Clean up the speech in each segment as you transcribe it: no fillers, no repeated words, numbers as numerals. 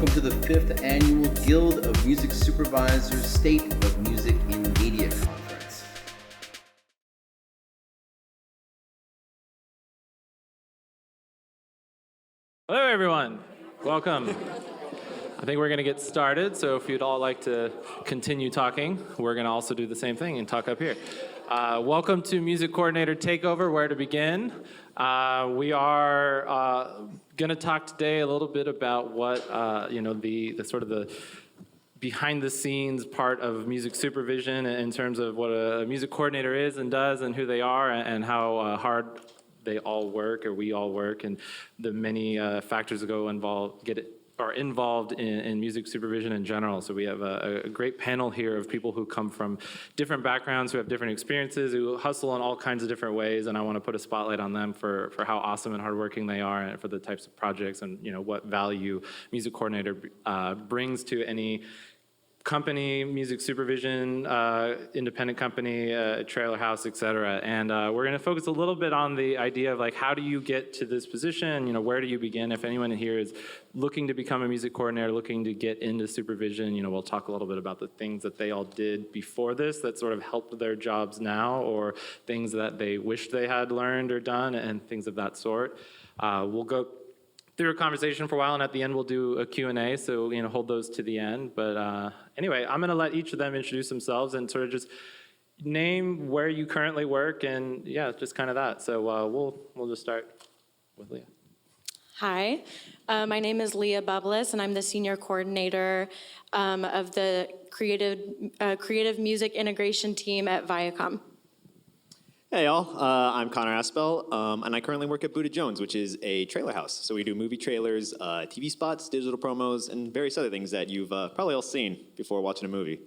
welcome to the 5th Annual Guild of Music Supervisors State of Music in Media Conference. Hello, everyone. Welcome. I think we're going to get started, so if you'd all like to continue talking, we're going to also do the same thing and talk up here. Welcome to Music Coordinator Takeover, where to begin. We are going to talk today a little bit about what, the sort of the behind-the-scenes part of music supervision in terms of what a music coordinator is and does and who they are and how hard they all work, or we all work, and the many factors that are involved in music supervision in general. So we have a great panel here of people who come from different backgrounds, who have different experiences, who hustle in all kinds of different ways, and I want to put a spotlight on them for how awesome and hardworking they are, and for the types of projects and what value music coordinator brings to any company, music supervision, independent company, trailer house, et cetera. And we're going to focus a little bit on the idea of like, how do you get to this position? Where do you begin? If anyone here is looking to become a music coordinator, looking to get into supervision, we'll talk a little bit about the things that they all did before this that sort of helped their jobs now, or things that they wish they had learned or done, and things of that sort. We'll go through a conversation for a while, and at the end we'll do a Q&A, so hold those to the end. But anyway, I'm going to let each of them introduce themselves and sort of just name where you currently work, and yeah, just kind of that. So we'll just start with Leah. Hi, my name is Leah Bublis, and I'm the senior coordinator of the creative music integration team at Viacom. Hey y'all, I'm Conor Aspell, and I currently work at Buddha Jones, which is a trailer house. So we do movie trailers, TV spots, digital promos, and various other things that you've probably all seen before watching a movie.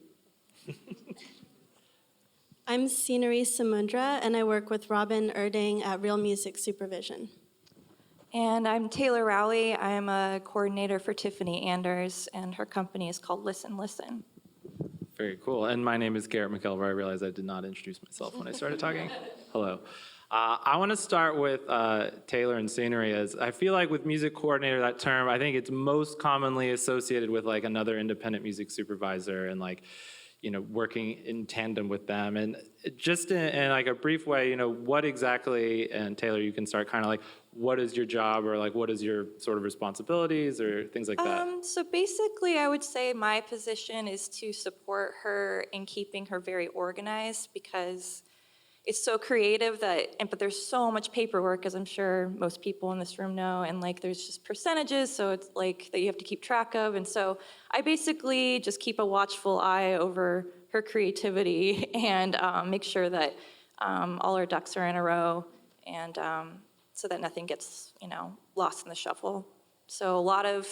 I'm Scenery Samundra, and I work with Robin Erding at Real Music Supervision. And I'm Taylor Rowley. I'm a coordinator for Tiffany Anders, and her company is called Listen Listen. Very cool. And my name is Garrett McElver. I realized I did not introduce myself when I started talking. Hello. I want to start with Taylor and Scenery, as I feel like with music coordinator, that term, I think it's most commonly associated with like another independent music supervisor and like, working in tandem with them. And just in like a brief way, what exactly, and Taylor, you can start kind of like, what is your job, or like what is your sort of responsibilities or things like that? So basically, I would say my position is to support her in keeping her very organized, because it's so creative but there's so much paperwork, as I'm sure most people in this room know, and like there's just percentages, so it's like that you have to keep track of. And so I basically just keep a watchful eye over her creativity and make sure that all her ducks are in a row, and so that nothing gets, lost in the shuffle. So a lot of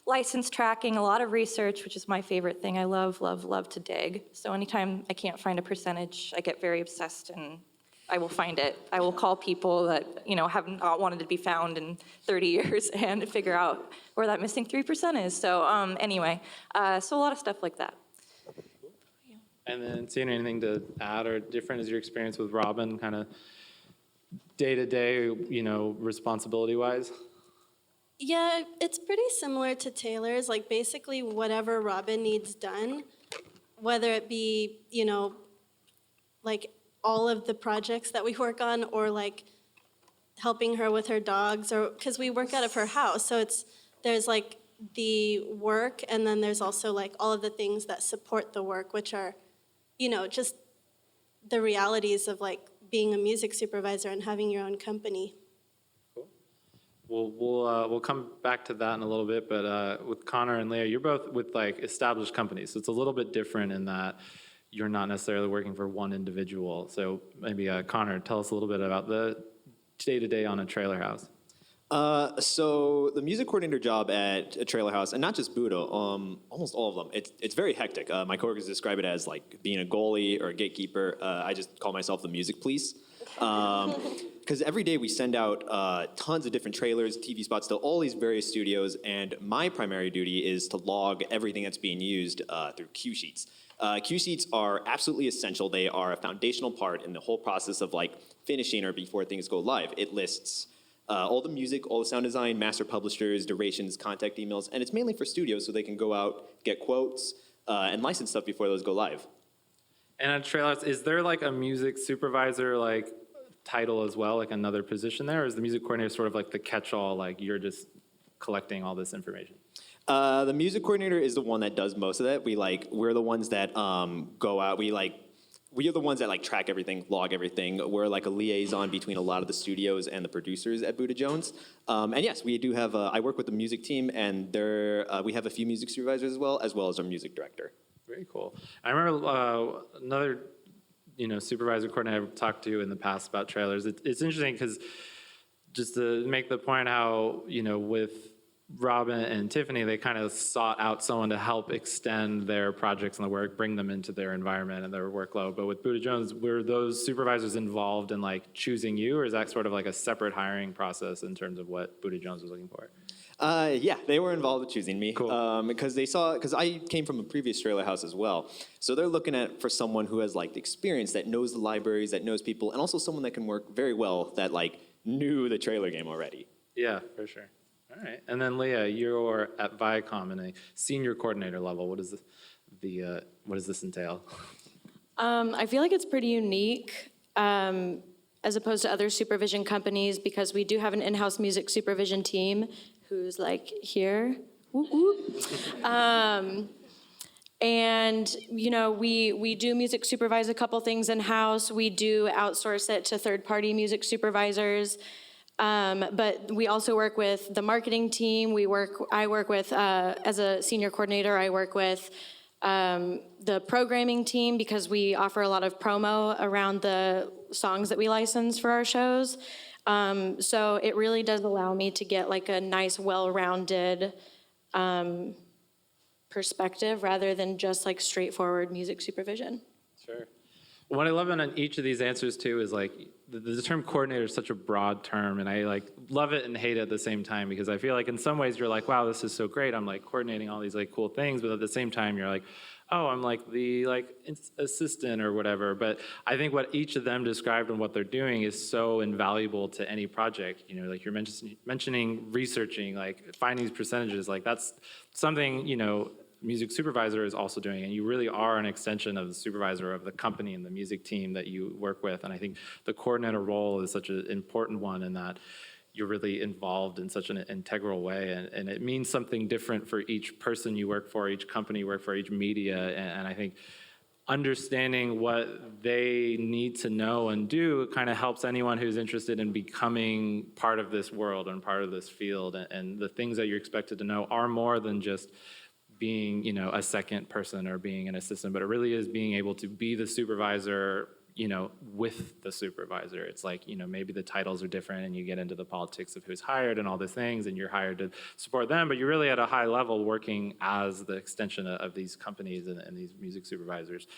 license tracking, a lot of research, which is my favorite thing. I love, love, love to dig. So anytime I can't find a percentage, I get very obsessed, and I will find it. I will call people that, have not wanted to be found in 30 years and figure out where that missing 3% is. So anyway, so a lot of stuff like that. And then seeing anything to add or different is your experience with Robin, kind of day-to-day, responsibility-wise? Yeah, it's pretty similar to Taylor's, like basically whatever Robin needs done, whether it be, like all of the projects that we work on, or like helping her with her dogs, or because we work out of her house. So there's like the work, and then there's also like all of the things that support the work, which are, just the realities of like being a music supervisor and having your own company. Cool. We'll come back to that in a little bit, but with Conor and Leah, you're both with like established companies, so it's a little bit different in that you're not necessarily working for one individual. So maybe Conor, tell us a little bit about the day-to-day on a trailer house. So the music coordinator job at a trailer house, and not just Buddha, almost all of them, it's very hectic. My coworkers describe it as like being a goalie or a gatekeeper. I just call myself the music police. Because every day we send out tons of different trailers, TV spots to all these various studios, and my primary duty is to log everything that's being used through cue sheets. Cue sheets are absolutely essential. They are a foundational part in the whole process of like finishing or before things go live. It lists all the music, all the sound design, master publishers, durations, contact emails, and it's mainly for studios so they can go out, get quotes, and license stuff before those go live. And at Trailhouse, is there like a music supervisor like title as well, like another position there, or is the music coordinator sort of like the catch-all, like you're just collecting all this information? The music coordinator is the one that does most of that. We're the ones that go out. We are the ones that like track everything, log everything. We're like a liaison between a lot of the studios and the producers at Buddha Jones. And yes, we do have. I work with the music team, and we have a few music supervisors as well as our music director. Very cool. I remember another, supervisor coordinator I've talked to in the past about trailers. It's interesting because just to make the point how, with Robin and Tiffany, they kind of sought out someone to help extend their projects and the work, bring them into their environment and their workload. But with Buddha Jones, were those supervisors involved in like choosing you, or is that sort of like a separate hiring process in terms of what Buddha Jones was looking for? Yeah, they were involved with choosing me. Cool. Because I came from a previous trailer house as well. So they're looking for someone who has like the experience, that knows the libraries, that knows people, and also someone that can work very well, that like knew the trailer game already. Yeah, for sure. All right. And then Leah, you're at Viacom in a senior coordinator level. What does this entail? I feel like it's pretty unique as opposed to other supervision companies because we do have an in-house music supervision team who's like here. Whoop, whoop. And, we do music supervise a couple things in-house. We do outsource it to third-party music supervisors. But we also work with the marketing team. I work with, as a senior coordinator, I work with the programming team because we offer a lot of promo around the songs that we license for our shows. So it really does allow me to get like a nice, well-rounded perspective rather than just like straightforward music supervision. Sure. What I love in each of these answers too is like the term coordinator is such a broad term, and I like love it and hate it at the same time because I feel like in some ways you're like, wow, this is so great. I'm like coordinating all these like cool things, but at the same time you're like, oh, I'm like the assistant or whatever. But I think what each of them described and what they're doing is so invaluable to any project. Like you're mentioning researching, like finding these percentages, like that's something, music supervisor is also doing, and you really are an extension of the supervisor of the company and the music team that you work with. And I think the coordinator role is such an important one in that you're really involved in such an integral way, and it means something different for each person you work for, each company you work for, each media, and I think understanding what they need to know and do kind of helps anyone who's interested in becoming part of this world and part of this field, and the things that you're expected to know are more than just being, a second person or being an assistant, but it really is being able to be the supervisor, with the supervisor. It's like, maybe the titles are different and you get into the politics of who's hired and all these things, and you're hired to support them, but you're really at a high level working as the extension of these companies and these music supervisors.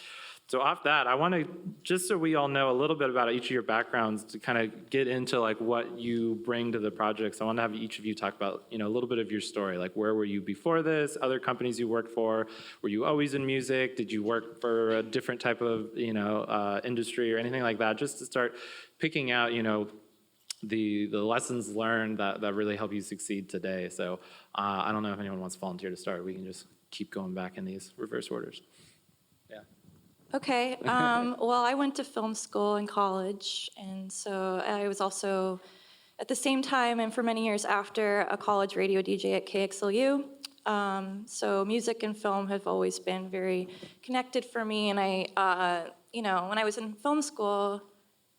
So off that, I want to, just so we all know a little bit about each of your backgrounds to kind of get into like what you bring to the projects. I want to have each of you talk about, a little bit of your story. Like where were you before this, other companies you worked for? Were you always in music? Did you work for a different type of, industry or anything like that? Just to start picking out, the lessons learned that really help you succeed today. So I don't know if anyone wants to volunteer to start. We can just keep going back in these reverse orders. Yeah. Okay, well, I went to film school in college, and so I was also, at the same time and for many years after, a college radio DJ at KXLU. So music and film have always been very connected for me, and I, when I was in film school,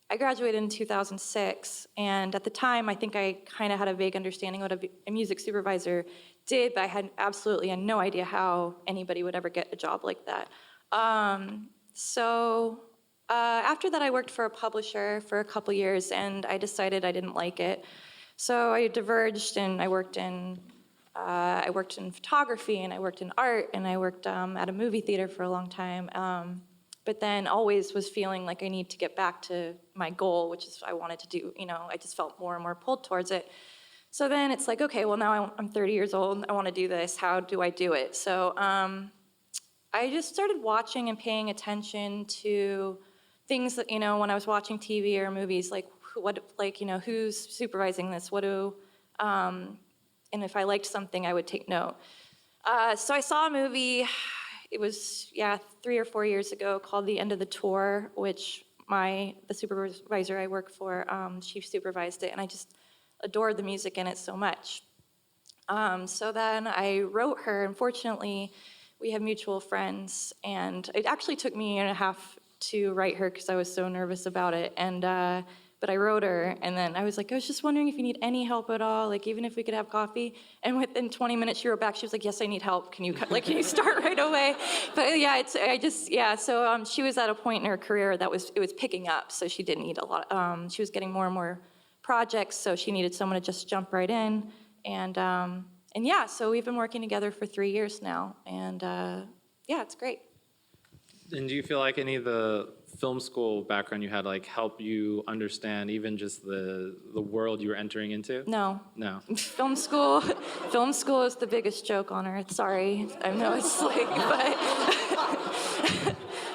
I graduated in 2006, and at the time, I think I kind of had a vague understanding what a music supervisor did, but I had absolutely no idea how anybody would ever get a job like that. So after that, I worked for a publisher for a couple years, and I decided I didn't like it. So I diverged, and I worked in photography, and I worked in art, and I worked at a movie theater for a long time. But then always was feeling like I need to get back to my goal, which is I wanted to do. I just felt more and more pulled towards it. So then it's like, okay, well now I'm 30 years old. I want to do this. How do I do it? So I just started watching and paying attention to things that, when I was watching TV or movies, like who's supervising this? And if I liked something, I would take note. So I saw a movie, it was, 3 or 4 years ago, called The End of the Tour, which the supervisor I work for, she supervised it, and I just adored the music in it so much. So then I wrote her. Unfortunately, we have mutual friends, and it actually took me a year and a half to write her because I was so nervous about it. But I wrote her, and then I was like, I was just wondering if you need any help at all, like even if we could have coffee. And within 20 minutes, she wrote back. She was like, yes, I need help. Can you start right away? But yeah, So she was at a point in her career it was picking up, so she didn't need a lot. She was getting more and more projects, so she needed someone to just jump right in. And yeah, so we've been working together for 3 years now, and it's great. And do you feel like any of the film school background you had help you understand even just the world you were entering into? No. Film school is the biggest joke on earth. Sorry, I know it's but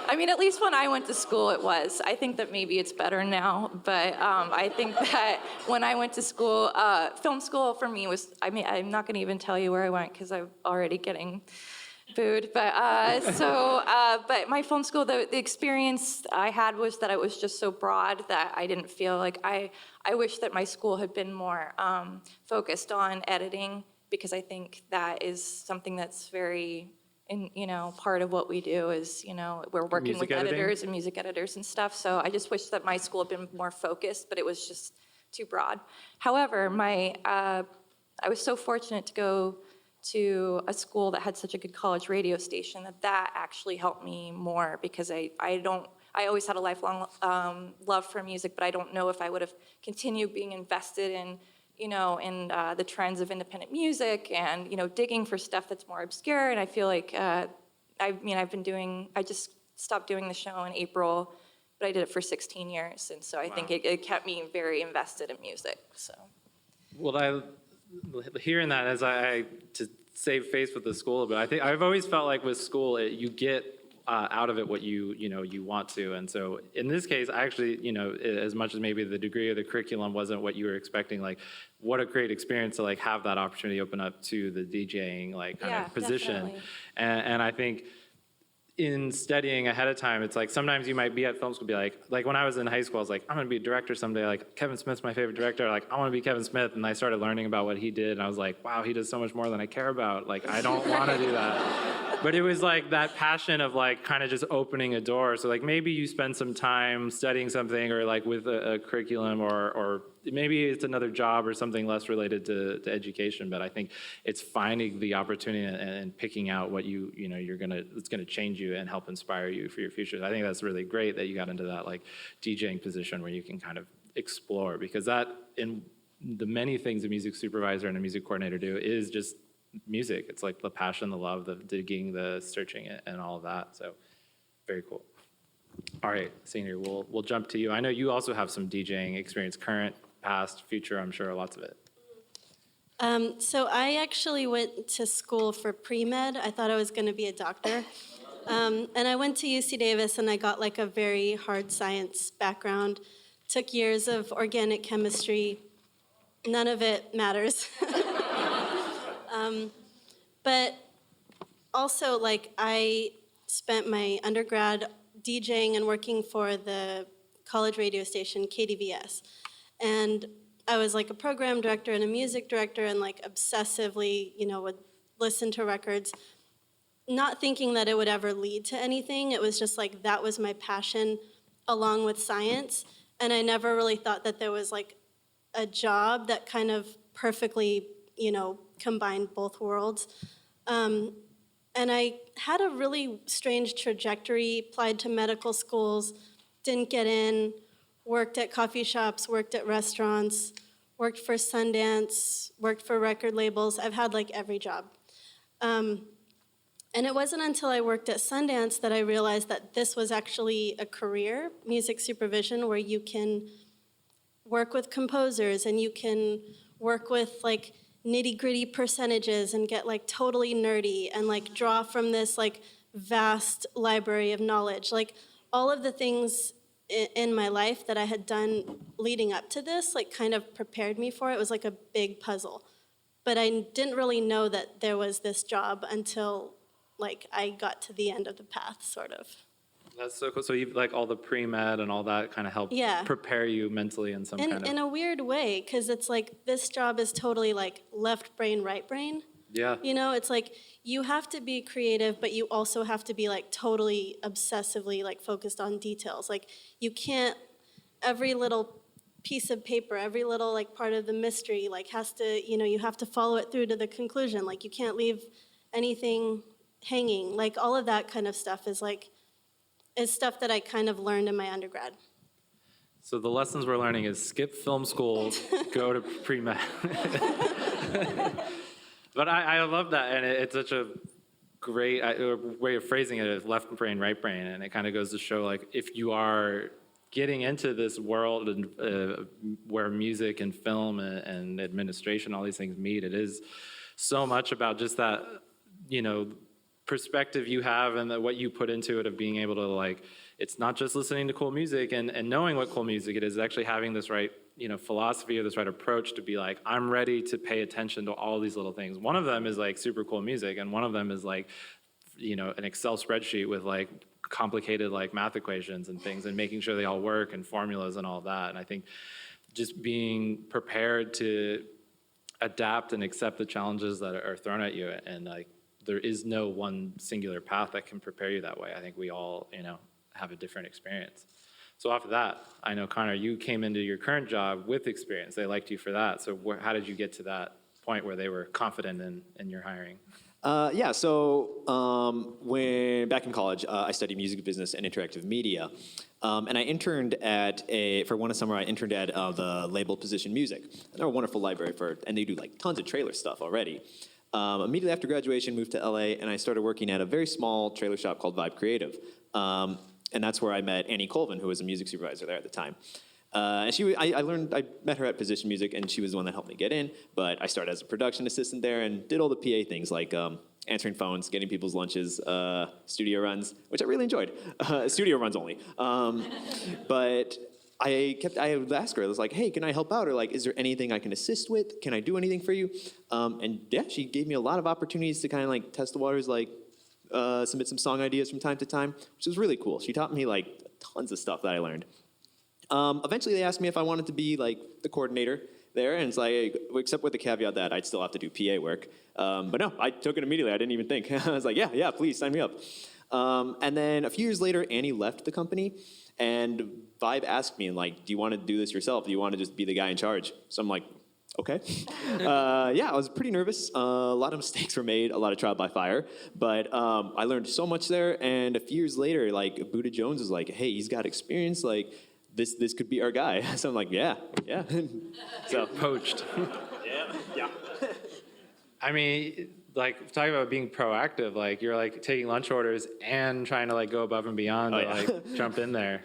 I mean, at least when I went to school, it was. I think that maybe it's better now, but I think that when I went to school, film school for me was. I mean, I'm not going to even tell you where I went because I'm already getting booed. But but my film school, the experience I had was that it was just so broad that I didn't feel like I wish that my school had been more focused on editing, because I think that is something that's very, part of what we do is, we're working Music with editing? editors and music editors and stuff. So I just wish that my school had been more focused, but it was just too broad. However, I was so fortunate to go to a school that had such a good college radio station that actually helped me more, because I always had a lifelong love for music, but I don't know if I would have continued being invested in the trends of independent music and, digging for stuff that's more obscure. And I feel like, I just stopped doing the show in April, but I did it for 16 years. And so I think it kept me very invested in music, so. Well, hearing that as to save face with the school, but I think I've always felt like with school, you get out of it what you want to. And so in this case, I actually, as much as maybe the degree of the curriculum wasn't what you were expecting, what a great experience to have that opportunity open up to the DJing kind of position. And I think in studying ahead of time, it's sometimes you might be at film school, be like when I was in high school, I was like, I'm gonna be a director someday. Kevin Smith's my favorite director. I want to be Kevin Smith. And I started learning about what he did, and I was like, wow, he does so much more than I care about. I don't want to do that. But it was that passion of kind of just opening a door. So maybe you spend some time studying something, or with a curriculum, or maybe it's another job or something less related to education. But I think it's finding the opportunity and picking out what it's gonna change you and help inspire you for your future. I think that's really great that you got into that DJing position where you can kind of explore, because that, in the many things a music supervisor and a music coordinator do, is just music. It's the passion, the love, the digging, the searching, and all of that. So very cool. All right, Senior, we'll jump to you. I know you also have some DJing experience, current, past, future, I'm sure, lots of it. So I actually went to school for pre-med. I thought I was going to be a doctor. And I went to UC Davis, and I got a very hard science background. Took years of organic chemistry. None of it matters. But also, I spent my undergrad DJing and working for the college radio station, KDVS. And I was a program director and a music director, and obsessively, would listen to records, not thinking that it would ever lead to anything. It was just that was my passion along with science. And I never really thought that there was a job that kind of perfectly, combined both worlds. And I had a really strange trajectory, applied to medical schools, didn't get in, worked at coffee shops, worked at restaurants, worked for Sundance, worked for record labels. I've had every job. And it wasn't until I worked at Sundance that I realized that this was actually a career, music supervision, where you can work with composers and you can work with nitty-gritty percentages and get totally nerdy and draw from this vast library of knowledge. All of the things in my life that I had done leading up to this, like kind of prepared me for it. It was like a big puzzle. But I didn't really know that there was this job until like I got to the end of the path, sort of. That's so cool. So you like all the pre-med and all that kind of helped Yeah. prepare you mentally in some kind of... In a weird way, because it's like this job is totally like left brain, right brain. Yeah. You know, it's like you have to be creative, but you also have to be like totally obsessively like focused on details. Like you can't, every little piece of paper, every little like part of the mystery like has to, you know, you have to follow it through to the conclusion. Like you can't leave anything hanging. Like all of that kind of stuff is stuff that I kind of learned in my undergrad. So the lessons we're learning is skip film school, go to pre-med. But I love that, and it's such a great way of phrasing it, is left brain, right brain, and it kind of goes to show, like, if you are getting into this world and where music and film and administration, all these things meet, it is so much about just that, you know, perspective you have and what you put into it of being able to, like, it's not just listening to cool music and knowing what cool music it is, actually having this right, you know, philosophy or this right approach to be like, I'm ready to pay attention to all these little things. One of them is like super cool music, and one of them is like, you know, an Excel spreadsheet with like complicated like math equations and things, and making sure they all work and formulas and all that. And I think just being prepared to adapt and accept the challenges that are thrown at you, and like there is no one singular path that can prepare you that way. I think we all, you know, have a different experience. So after that, I know, Conor, you came into your current job with experience. They liked you for that. So how did you get to that point where they were confident in your hiring? So when back in college, I studied music business and interactive media. And I interned for one summer, I interned at the label Position Music. They're a wonderful library and they do like tons of trailer stuff already. Immediately after graduation, moved to LA, and I started working at a very small trailer shop called Vibe Creative. And that's where I met Annie Colvin, who was a music supervisor there at the time. And I met her at Position Music, and she was the one that helped me get in. But I started as a production assistant there and did all the PA things like answering phones, getting people's lunches, studio runs, which I really enjoyed. Studio runs only. But I would ask her, I was like, hey, can I help out? Or like, is there anything I can assist with? Can I do anything for you? And yeah, she gave me a lot of opportunities to kind of like test the waters, like submit some song ideas from time to time, which was really cool. She taught me like tons of stuff that I learned. Eventually they asked me if I wanted to be like the coordinator there, and it's like, except with the caveat that I'd still have to do PA work. But no, I took it immediately. I didn't even think. I was like, yeah, please sign me up. And then a few years later, Annie left the company, and Vibe asked me, like, do you want to do this yourself? Do you want to just be the guy in charge? So I'm like, okay. I was pretty nervous. A lot of mistakes were made, a lot of trial by fire. But I learned so much there. And a few years later, like, Buddha Jones was like, hey, he's got experience. Like, this could be our guy. So I'm like, yeah. So Poached. yeah. I mean, like, talking about being proactive, like, you're, like, taking lunch orders and trying to, like, go above and beyond to, like, jump in there.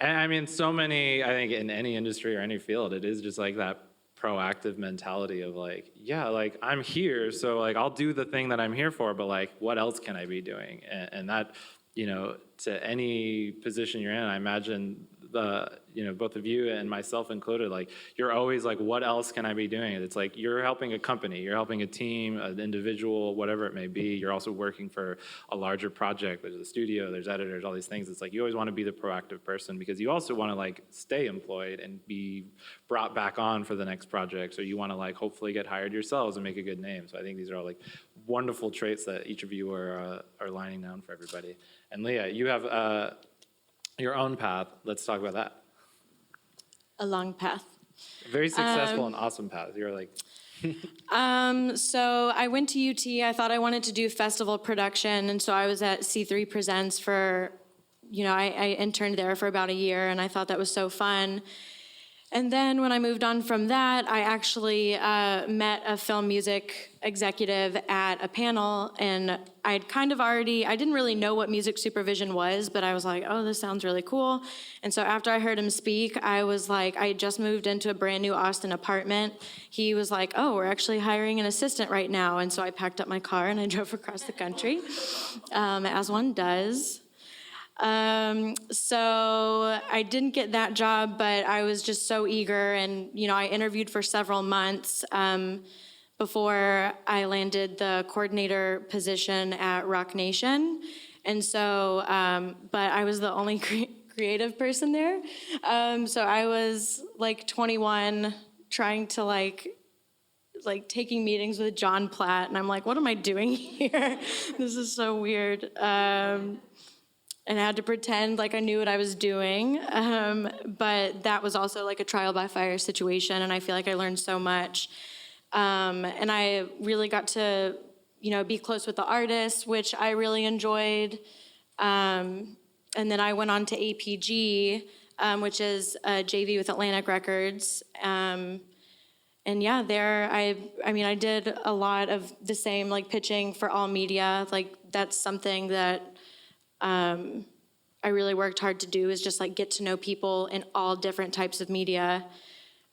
And, I mean, so many, I think, in any industry or any field, it is just, like, that proactive mentality of, like, yeah, like, I'm here, so, like, I'll do the thing that I'm here for, but, like, what else can I be doing? And that, you know, to any position you're in, I imagine both of you and myself included, like, you're always like, what else can I be doing? It's like, you're helping a company, you're helping a team, an individual, whatever it may be. You're also working for a larger project. There's a studio, there's editors, all these things. It's like, you always want to be the proactive person, because you also want to, like, stay employed and be brought back on for the next project. So you want to, like, hopefully get hired yourselves and make a good name. So I think these are all, like, wonderful traits that each of you are lining down for everybody. And Leah, you have your own path. Let's talk about that. A long path. Very successful and awesome path. You're like... So I went to UT. I thought I wanted to do festival production, and so I was at C3 Presents for, I interned there for about a year, and I thought that was so fun. And then when I moved on from that, I actually met a film music executive at a panel, and I didn't really know what music supervision was, but I was like, oh, this sounds really cool. And so after I heard him speak, I was like, I just moved into a brand new Austin apartment. He was like, oh, we're actually hiring an assistant right now. And so I packed up my car and I drove across the country, as one does. So I didn't get that job, but I was just so eager, and I interviewed for several months before I landed the coordinator position at Rock Nation. And so, but I was the only creative person there. So I was like 21, trying to like taking meetings with John Platt, and I'm like, what am I doing here? This is so weird. And I had to pretend like I knew what I was doing. But that was also like a trial by fire situation, and I feel like I learned so much. And I really got to, be close with the artists, which I really enjoyed. And then I went on to APG, which is a JV with Atlantic Records. And yeah, there I did a lot of the same, like pitching for all media. Like that's something that I really worked hard to do, is just like get to know people in all different types of media.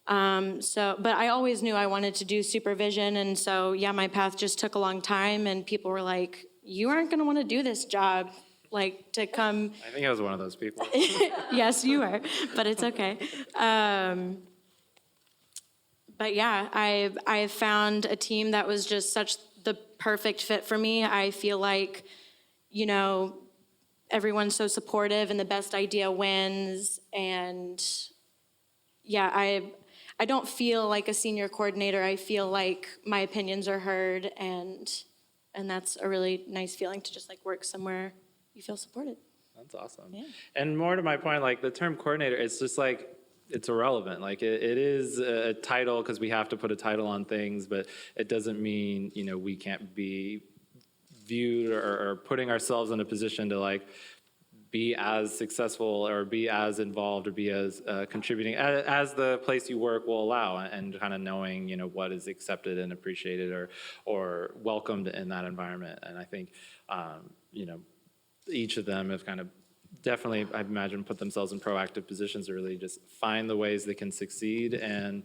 But I always knew I wanted to do supervision, and so yeah, my path just took a long time, and people were like, you aren't gonna wanna do this job, like to come. I think I was one of those people. Yes, you are, but it's okay. But yeah, I found a team that was just such the perfect fit for me. I feel like, everyone's so supportive and the best idea wins. And yeah, I don't feel like a senior coordinator. I feel like my opinions are heard, and that's a really nice feeling to just like work somewhere you feel supported. That's awesome. Yeah. And more to my point, like the term coordinator, it's just like, it's irrelevant. Like it is a title because we have to put a title on things, but it doesn't mean, we can't be viewed or putting ourselves in a position to like be as successful or be as involved or be as contributing as the place you work will allow, and kind of knowing, what is accepted and appreciated or welcomed in that environment. And I think, each of them have kind of definitely, I imagine, put themselves in proactive positions to really just find the ways they can succeed and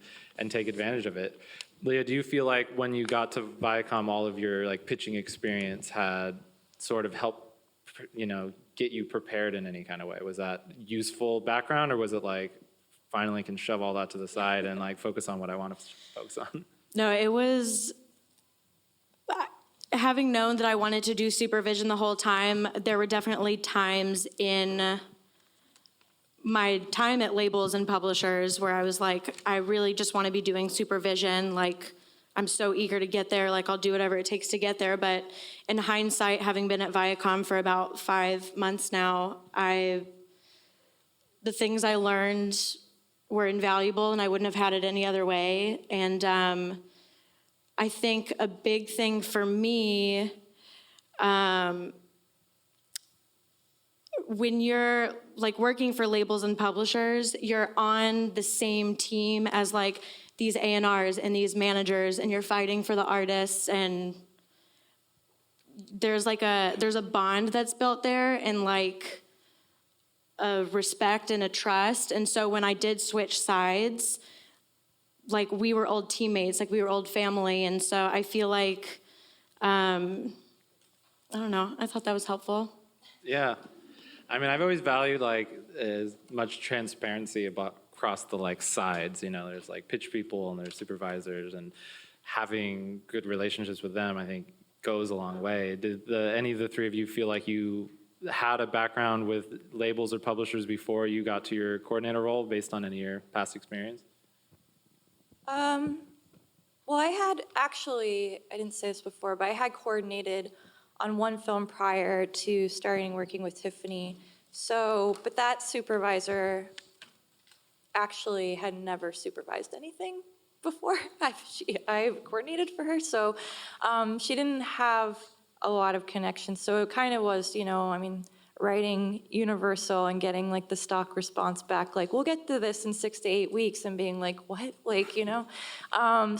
take advantage of it. Leah, do you feel like when you got to Viacom, all of your like pitching experience had sort of helped, get you prepared in any kind of way? Was that useful background, or was it like finally can shove all that to the side and like focus on what I want to focus on? No, it was having known that I wanted to do supervision the whole time. There were definitely times in my time at labels and publishers where I was like, I really just want to be doing supervision. Like, I'm so eager to get there. Like, I'll do whatever it takes to get there. But in hindsight, having been at Viacom for about 5 months now, the things I learned were invaluable, and I wouldn't have had it any other way. And I think a big thing for me, when you're like working for labels and publishers, you're on the same team as like these A&Rs and these managers, and you're fighting for the artists, and there's a bond that's built there, and like a respect and a trust. And so when I did switch sides, like we were old teammates, like we were old family. And so I feel like, I don't know, I thought that was helpful. Yeah. I mean, I've always valued like as much transparency across the like sides, there's like pitch people and there's supervisors, and having good relationships with them, I think goes a long way. Did any of the three of you feel like you had a background with labels or publishers before you got to your coordinator role based on any of your past experience? Well, I didn't say this before, but I had coordinated on one film prior to starting working with Tiffany. But that supervisor actually had never supervised anything before. I coordinated for her, so she didn't have a lot of connections. So it kind of was, writing Universal and getting like the stock response back, like, we'll get to this in 6 to 8 weeks, and being like, what?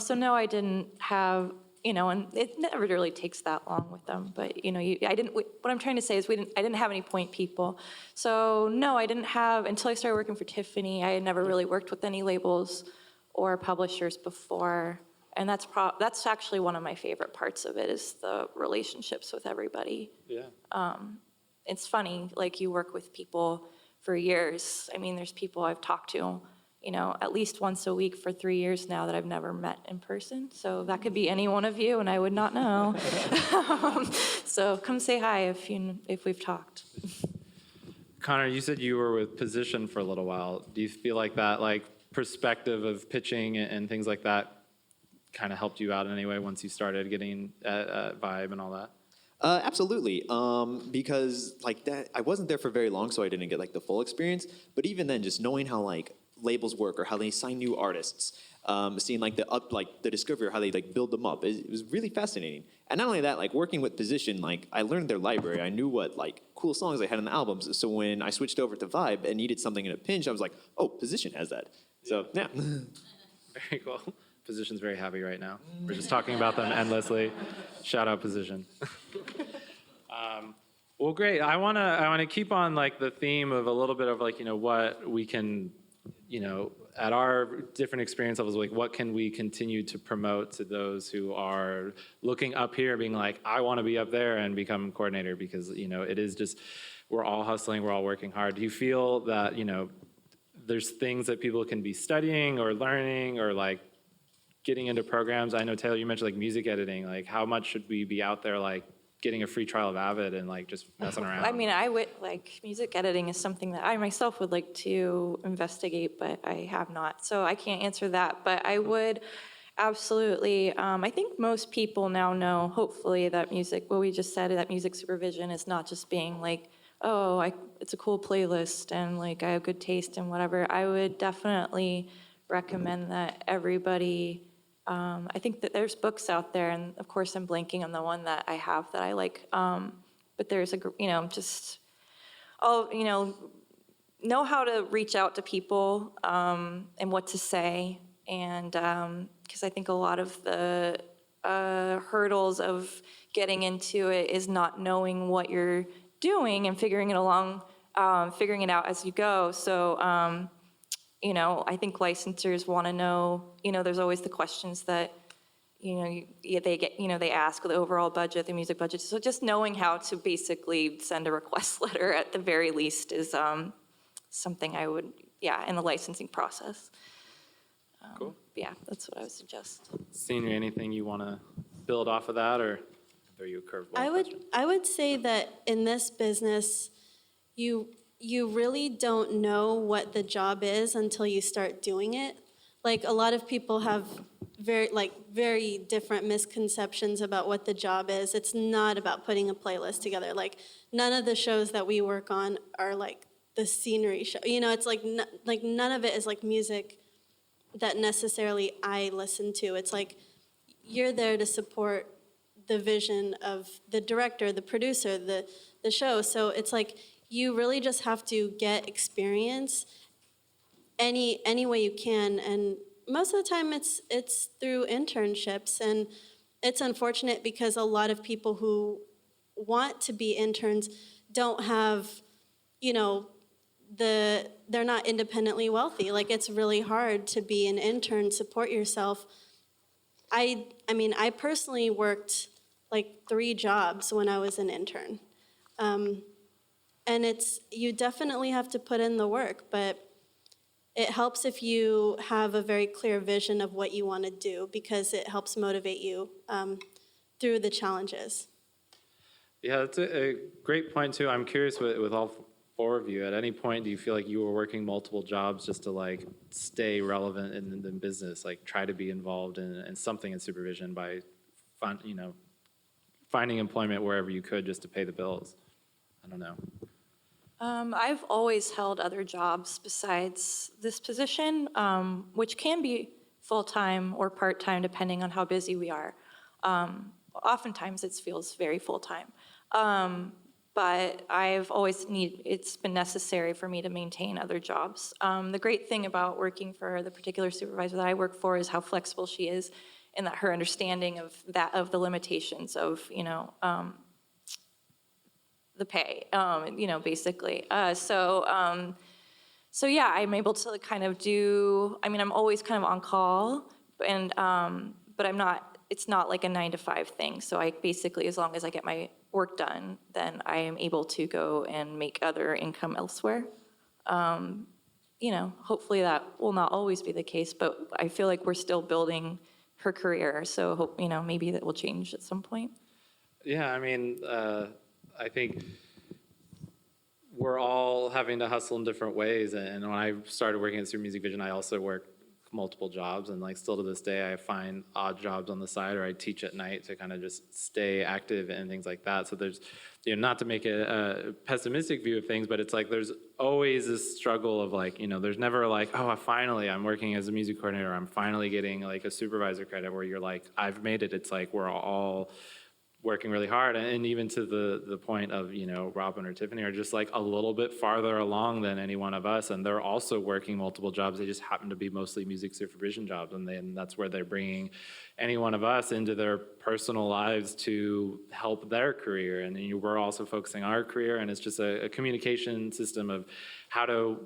So no, I didn't have, and it never really takes that long with them, but what I'm trying to say is I didn't have any point people. So no, I didn't have, until I started working for Tiffany, I had never really worked with any labels or publishers before. And that's actually one of my favorite parts of it, is the relationships with everybody. Yeah. it's funny, like you work with people for years. I mean, there's people I've talked to, at least once a week for 3 years now that I've never met in person. So that could be any one of you, and I would not know. So come say hi if we've talked. Conor, you said you were with Position for a little while. Do you feel like that, perspective of pitching and things like that kind of helped you out in any way once you started getting Vibe and all that? Absolutely, because that I wasn't there for very long, so I didn't get the full experience. But even then, just knowing how labels work or how they sign new artists, seeing the discovery or how they build them up, it was really fascinating. And not only that, working with Position, I learned their library. I knew what cool songs they had in the albums. So when I switched over to Vibe and needed something in a pinch, I was like, oh, Position has that. So yeah. Very cool. Position's very happy right now. We're just talking about them endlessly. Shout out Position. Well, great. I wanna keep on the theme of a little bit of what we can, at our different experience levels, what can we continue to promote to those who are looking up here, being I want to be up there and become coordinator, because it is just, we're all hustling, we're all working hard. Do you feel that there's things that people can be studying or learning or getting into programs? I know, Taylor, you mentioned music editing. How much should we be out there getting a free trial of Avid and just messing around? I mean, I would music editing is something that I myself would like to investigate, but I have not. So I can't answer that, but I would absolutely. I think most people now know, hopefully, that what we just said, that music supervision is not just being it's a cool playlist and I have good taste and whatever. I would definitely recommend that everybody. I think that there's books out there, and of course I'm blanking on the one that I have that I like. But there's know how to reach out to people and what to say, and because I think a lot of the hurdles of getting into it is not knowing what you're doing and figuring it out as you go. So. I think licensors want to know, there's always the questions that, they ask the overall budget, the music budget. So just knowing how to basically send a request letter at the very least is something I would, in the licensing process. Cool. Yeah, that's what I would suggest. Senior, anything you want to build off of that, or throw you a curveball? I would say that in this business, you really don't know what the job is until you start doing it. A lot of people have very different misconceptions about what the job is. It's not about putting a playlist together. None of the shows that we work on are the scenery show. It's none of it is music that necessarily I listen to. It's you're there to support the vision of the director, the producer, the show. So it's you really just have to get experience any way you can, and most of the time it's through internships. And it's unfortunate because a lot of people who want to be interns don't have, they're not independently wealthy. It's really hard to be an intern, support yourself. I mean, I personally worked 3 jobs when I was an intern. And you definitely have to put in the work, but it helps if you have a very clear vision of what you want to do, because it helps motivate you through the challenges. Yeah, that's a great point too. I'm curious with all 4 of you, at any point do you feel like you were working multiple jobs just to stay relevant in the business, try to be involved in something in supervision by finding employment wherever you could just to pay the bills? I don't know. I've always held other jobs besides this position, which can be full-time or part-time depending on how busy we are. Oftentimes it feels very full-time. But it's been necessary for me to maintain other jobs. The great thing about working for the particular supervisor that I work for is how flexible she is, and that her understanding of the limitations of, the pay, basically. So yeah, I'm able to kind of I'm always kind of on call, and but I'm not it's not like a 9 to 5 thing. So I basically, as long as I get my work done, then I am able to go and make other income elsewhere. Hopefully that will not always be the case, but I feel like we're still building her career. So hope, maybe that will change at some point. Yeah, I mean, I think we're all having to hustle in different ways. And when I started working at Super Music Vision, I also worked multiple jobs, and like still to this day I find odd jobs on the side, or I teach at night to kind of just stay active and things like that. So there's, not to make a pessimistic view of things, but it's like there's always this struggle of like, there's never like, oh, finally I'm working as a music coordinator, I'm finally getting like a supervisor credit where you're like, I've made it. It's like we're all working really hard, and even to the point of, Robin or Tiffany are just like a little bit farther along than any one of us, and they're also working multiple jobs. They just happen to be mostly music supervision jobs, and then that's where they're bringing any one of us into their personal lives to help their career, and we're also focusing on our career, and it's just a communication system of how to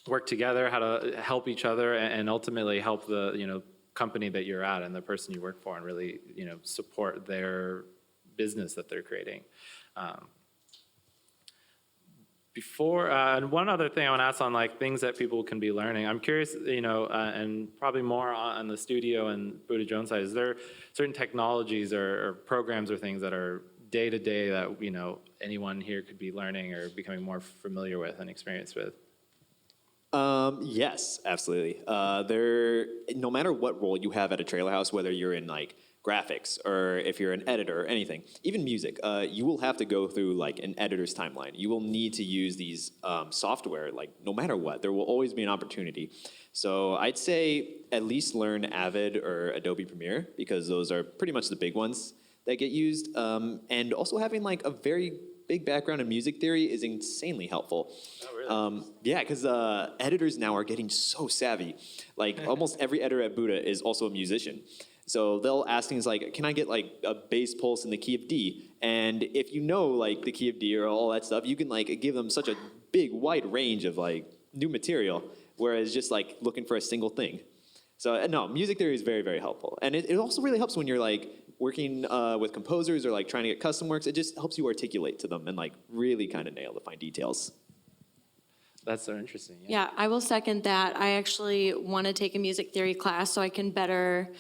work together, how to help each other, and ultimately help the, company that you're at and the person you work for, and really, support their business that they're creating. And one other thing I want to ask on like things that people can be learning. I'm curious, and probably more on the studio and Buddha Jones side, is there certain technologies or programs or things that are day to day that, anyone here could be learning or becoming more familiar with and experienced with? Yes, absolutely. No matter what role you have at a trailer house, whether you're in like graphics or if you're an editor or anything, even music, you will have to go through like an editor's timeline. You will need to use these software, like no matter what, there will always be an opportunity. So I'd say at least learn Avid or Adobe Premiere, because those are pretty much the big ones that get used. And also having like a very big background in music theory is insanely helpful. Oh, really? Yeah, because editors now are getting so savvy. Like almost every editor at Buddha is also a musician. So they'll ask things like, can I get like a bass pulse in the key of D? And if you know like the key of D or all that stuff, you can like give them such a big, wide range of like new material, whereas just like looking for a single thing. So no, music theory is very, very helpful. And it also really helps when you're like working with composers or like trying to get custom works. It just helps you articulate to them and like really kind of nail the fine details. That's so interesting. Yeah, I will second that. I actually want to take a music theory class so I can better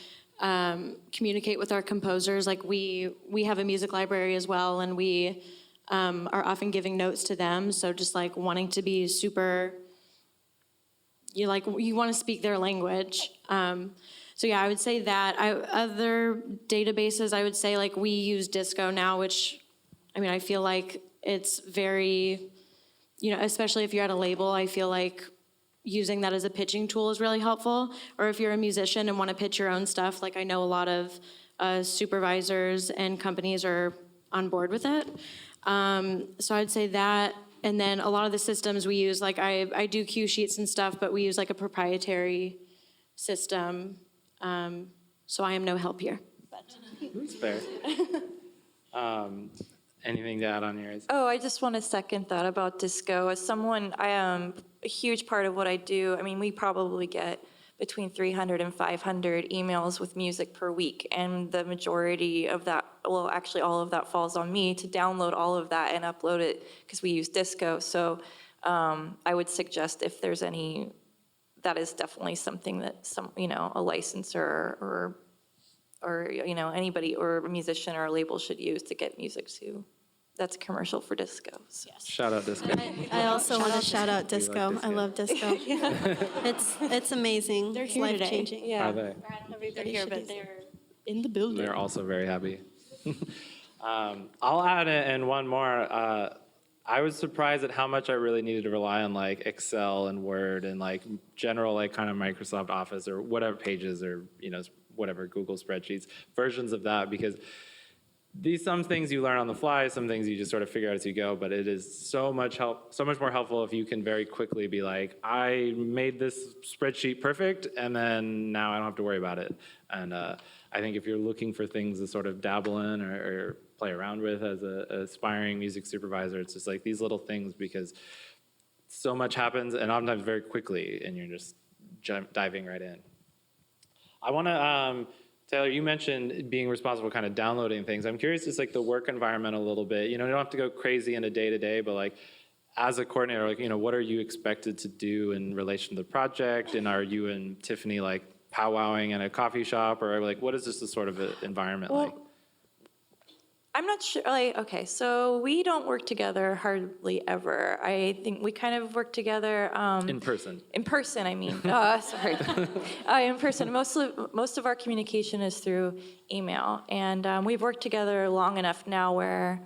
communicate with our composers. Like we have a music library as well, and we are often giving notes to them. So just like wanting to be super, you want to speak their language. So yeah, I would say that. Other databases, I would say like we use Disco now, which I feel like it's very, especially if you're at a label, I feel like using that as a pitching tool is really helpful. Or if you're a musician and want to pitch your own stuff, like I know a lot of supervisors and companies are on board with it. So I'd say that. And then a lot of the systems we use, like I do cue sheets and stuff, but we use like a proprietary system. So I am no help here. That's fair. Anything to add on yours? Oh, I just want to second that about Disco. As someone, a huge part of what I do, we probably get between 300 and 500 emails with music per week, and the majority of that, well, actually all of that falls on me to download all of that and upload it, because we use Disco. So I would suggest if there's any, that is definitely something that a licensor or anybody or a musician or a label should use to get music to. That's a commercial for Disco. So. Yes. Shout out Disco. I also want to shout out Disco. Disco. I love Disco. It's amazing. They're It's here today. life-changing. Yeah. Are they? Everybody here, but they're in the building. They're also very happy. I'll add in one more. I was surprised at how much I really needed to rely on like Excel and Word and like general like kind of Microsoft Office or whatever Pages or whatever Google spreadsheets, versions of that, because some things you learn on the fly, some things you just sort of figure out as you go, but it is so much more helpful if you can very quickly be like, I made this spreadsheet perfect, and then now I don't have to worry about it. And I think if you're looking for things to sort of dabble in or play around with as an aspiring music supervisor, it's just like these little things, because so much happens, and oftentimes very quickly, and you're just diving right in. I want to Taylor, you mentioned being responsible kind of downloading things. I'm curious, just like the work environment a little bit. You know, you don't have to go crazy in a day-to-day, but like as a coordinator, like, you know, what are you expected to do in relation to the project? And are you and Tiffany like powwowing in a coffee shop, or like what is this the sort of environment like? I'm not sure, like, okay, so we don't work together hardly ever. I think we kind of work together. In person. In person, I mean, sorry. In person, most of our communication is through email. And we've worked together long enough now where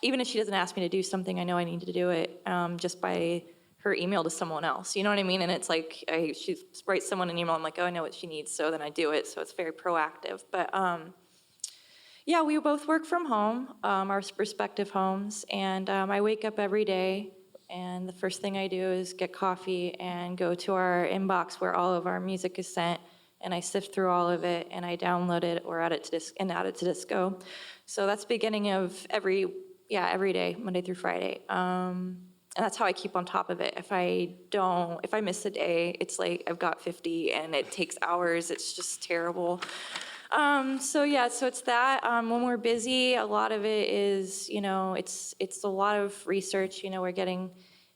even if she doesn't ask me to do something, I know I need to do it just by her email to someone else. You know what I mean? And it's like, she writes someone an email, I'm like, oh, I know what she needs, so then I do it. So it's very proactive. But yeah, we both work from home, our respective homes, and I wake up every day, and the first thing I do is get coffee and go to our inbox where all of our music is sent, and I sift through all of it, and I download it or add it to Disco. So that's the beginning of every day, Monday through Friday. And that's how I keep on top of it. If I miss a day, it's like I've got 50 and it takes hours. It's just terrible. So it's that. When we're busy, a lot of it is, you know, it's a lot of research. You know, we're getting,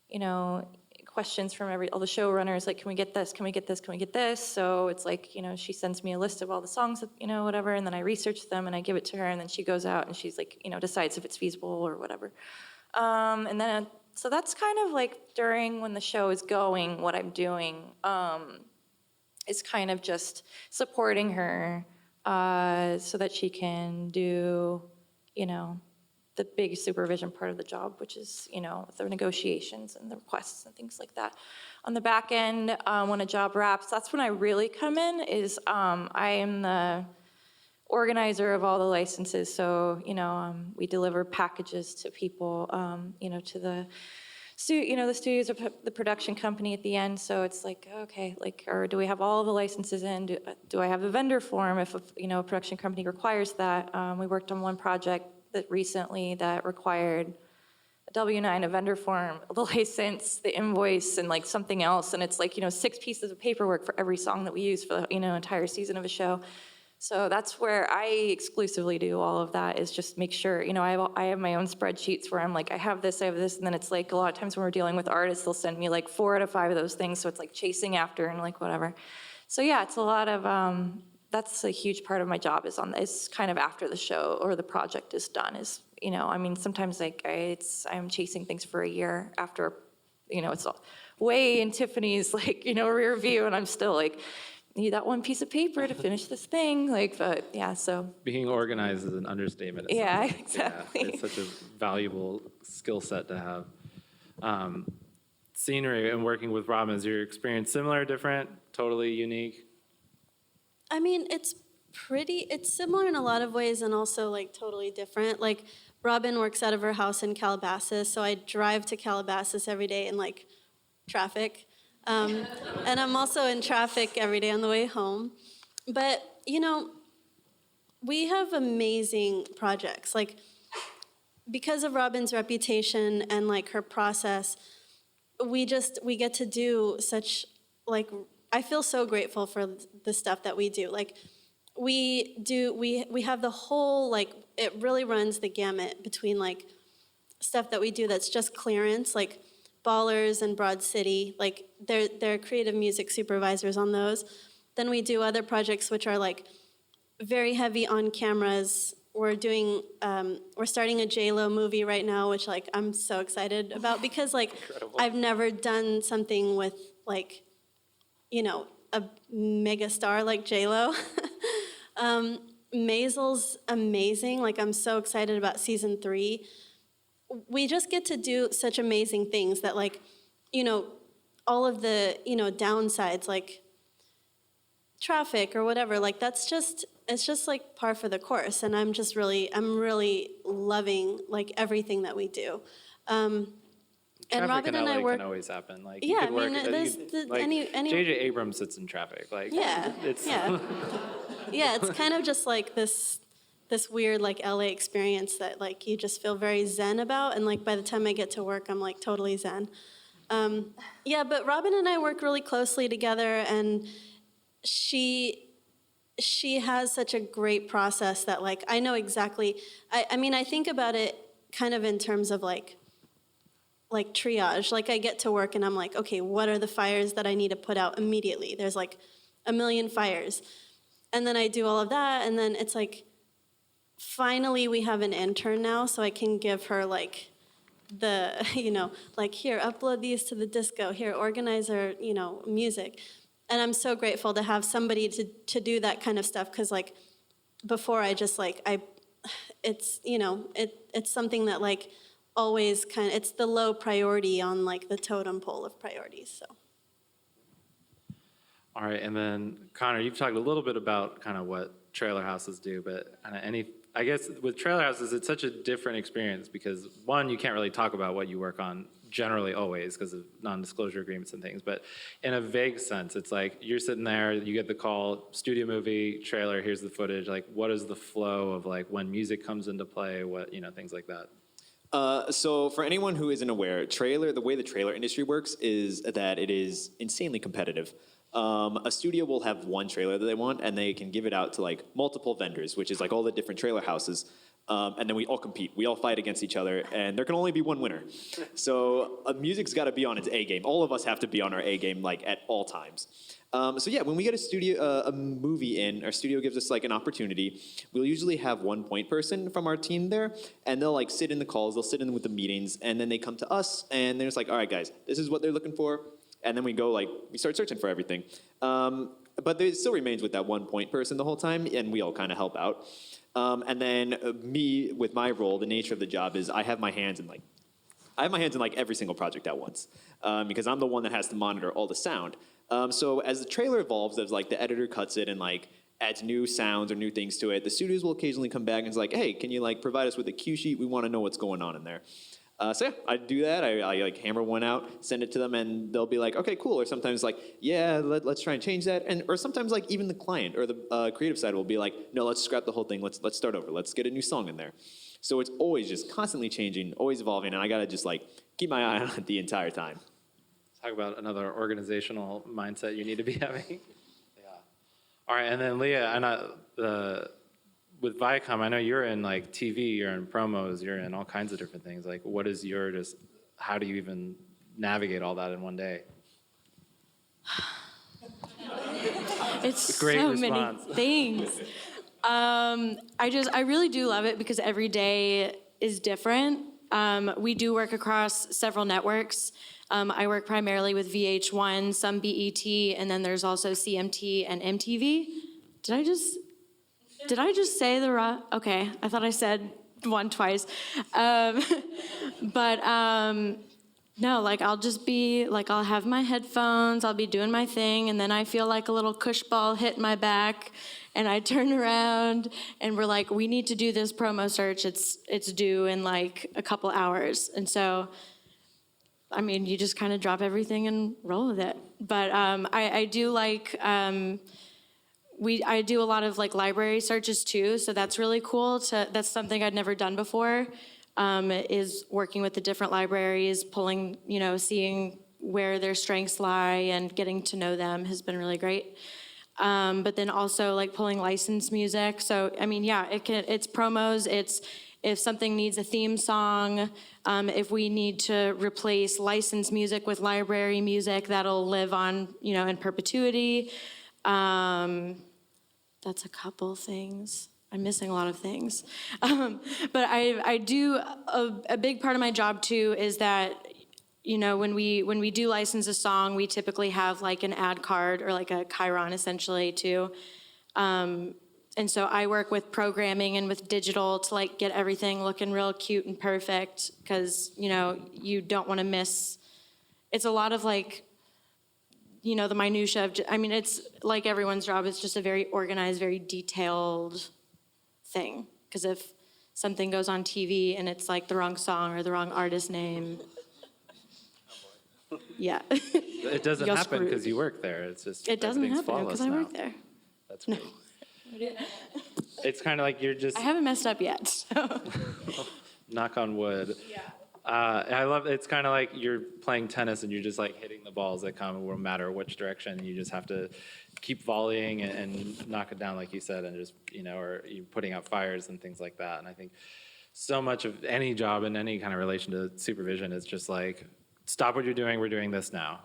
you know, questions from all the showrunners, like, can we get this? Can we get this? Can we get this? So it's like, you know, she sends me a list of all the songs, you know, whatever, and then I research them and I give it to her, and then she goes out and she's like, you know, decides if it's feasible or whatever. And then, so that's kind of like during when the show is going, what I'm doing is kind of just supporting her so that she can do, you know, the big supervision part of the job, which is, you know, the negotiations and the requests and things like that. On the back end, when a job wraps, that's when I really come in, is I am the organizer of all the licenses. So, you know, we deliver packages to people, you know, to the studios or the production company at the end. So it's like, okay, like, or do we have all the licenses in? Do I have the vendor form if, you know, a production company requires that? We worked on one project that recently that required a W-9, a vendor form, the license, the invoice, and like something else. And it's like, you know, 6 pieces of paperwork for every song that we use for the, you know, entire season of a show. So that's where I exclusively do all of that, is just make sure, you know, I have my own spreadsheets where I'm like, I have this, and then it's like a lot of times when we're dealing with artists, they'll send me like 4 out of 5 of those things. So it's like chasing after and like whatever. So yeah, it's a lot of, that's a huge part of my job is kind of after the show or the project is done, is, you know, I mean, sometimes like I'm chasing things for a year after, you know, it's all way in Tiffany's like, you know, rear view, and I'm still like, need that one piece of paper to finish this thing, like, but yeah, so. Being organized is an understatement. Yeah, exactly. Yeah, it's such a valuable skill set to have. Scenery and working with Robin, is your experience similar, different, totally unique? I mean, it's similar in a lot of ways and also like totally different. Like, Robin works out of her house in Calabasas, so I drive to Calabasas every day in like traffic. And I'm also in traffic every day on the way home. But, you know, we have amazing projects. Like, because of Robin's reputation and like her process, we get to do such, like, I feel so grateful for the stuff that we do. Like, we have the whole, like, it really runs the gamut between like stuff that we do that's just clearance, like Ballers and Broad City, like they're creative music supervisors on those. Then we do other projects which are like very heavy on cameras. We're starting a J-Lo movie right now, which like I'm so excited about because like incredible. I've never done something with like, you know, a mega star like J-Lo. Maisel's amazing. Like, I'm so excited about season 3. We just get to do such amazing things that, like, you know, all of the, you know, downsides, like traffic or whatever, like it's just like par for the course. And I'm really loving like everything that we do. And Robin and I work. Can always happen. Like, yeah, you could work, any J.J. Abrams sits in traffic. Like, yeah, it's yeah, yeah. It's kind of just like this weird like LA experience that like you just feel very zen about, and like by the time I get to work, I'm like totally zen. Yeah, but Robin and I work really closely together, and she she has such a great process that like I know exactly. I mean, I think about it kind of in terms of like triage. Like I get to work and I'm like, okay, what are the fires that I need to put out immediately? There's like a million fires. And then I do all of that, and then it's like, finally we have an intern now, so I can give her like the, like here, upload these to the disco, here, organize our, music. And I'm so grateful to have somebody to do that kind of stuff, because like before I just like, it's, it's something that like always it's the low priority on like the totem pole of priorities, so. All right, and then Connor, you've talked a little bit about kind of what trailer houses do, but I guess with trailer houses, it's such a different experience because one, you can't really talk about what you work on generally always because of non-disclosure agreements and things, but in a vague sense, it's like you're sitting there, you get the call, studio movie, trailer, here's the footage, like what is the flow of like when music comes into play, what, things like that? So for anyone who isn't aware, the way the trailer industry works is that it is insanely competitive. A studio will have one trailer that they want, and they can give it out to like multiple vendors, which is like all the different trailer houses. And then we all compete. We all fight against each other, and there can only be one winner. So music's got to be on its A game. All of us have to be on our A game, like at all times. So yeah, when we get a movie in, our studio gives us like an opportunity. We'll usually have one point person from our team there, and they'll like sit in the calls, they'll sit in with the meetings, and then they come to us, and they're just like, all right, guys, this is what they're looking for. And then we start searching for everything. But there still remains with that one point person the whole time, and we all kind of help out. And then me, with my role, the nature of the job is I have my hands in every single project at once, because I'm the one that has to monitor all the sound. So as the trailer evolves, as like the editor cuts it and like adds new sounds or new things to it, the studios will occasionally come back and it's like, hey, can you like provide us with a cue sheet? We want to know what's going on in there. So yeah, I do that. I like hammer one out, send it to them, and they'll be like, okay, cool. Or sometimes like, yeah, let's try and change that. Or sometimes like even the client or the creative side will be like, no, let's scrap the whole thing. Let's start over. Let's get a new song in there. So it's always just constantly changing, always evolving, and I gotta just like keep my eye on it the entire time. Talk about another organizational mindset you need to be having. Yeah. All right, and then Leah, with Viacom, I know you're in like TV, you're in promos, you're in all kinds of different things. Like, what is how do you even navigate all that in one day? It's Great so response. many things. I really do love it because every day is different. We do work across several networks. I work primarily with VH1, some BET, and then there's also CMT and MTV. Did I just say okay, I thought I said one twice. No, like I'll just be, like I'll have my headphones, I'll be doing my thing, and then I feel like a little cush ball hit my back, and I turn around, and we're like, we need to do this promo search, it's due in like a couple hours. And so, I mean, you just kind of drop everything and roll with it. But I do like, I do a lot of like library searches too, so that's really cool. That's something I'd never done before, is working with the different libraries, pulling, seeing where their strengths lie and getting to know them has been really great. But then also like pulling licensed music. So, I mean, yeah, it's promos, it's if something needs a theme song, if we need to replace licensed music with library music, that'll live on, in perpetuity. That's a couple things. I'm missing a lot of things. But I do, a big part of my job too is that, when we do license a song, we typically have like an ad card or like a chyron essentially too. And so I work with programming and with digital to like get everything looking real cute and perfect because, you don't want to miss. It's a lot of like, the minutia of, it's like everyone's job. It's just a very organized, very detailed thing. Because if something goes on TV and it's like the wrong song or the wrong artist name, yeah. It doesn't happen because you work there. It's just it doesn't happen because I work there. That's great. It's kind of like you're just. I haven't messed up yet. So. Knock on wood. Yeah. I love it's kind of like you're playing tennis and you're just like hitting the balls that come, no matter which direction. You just have to keep volleying and knock it down, like you said, and just, or you putting out fires and things like that. And I think so much of any job in any kind of relation to supervision is just like, stop what you're doing, we're doing this now.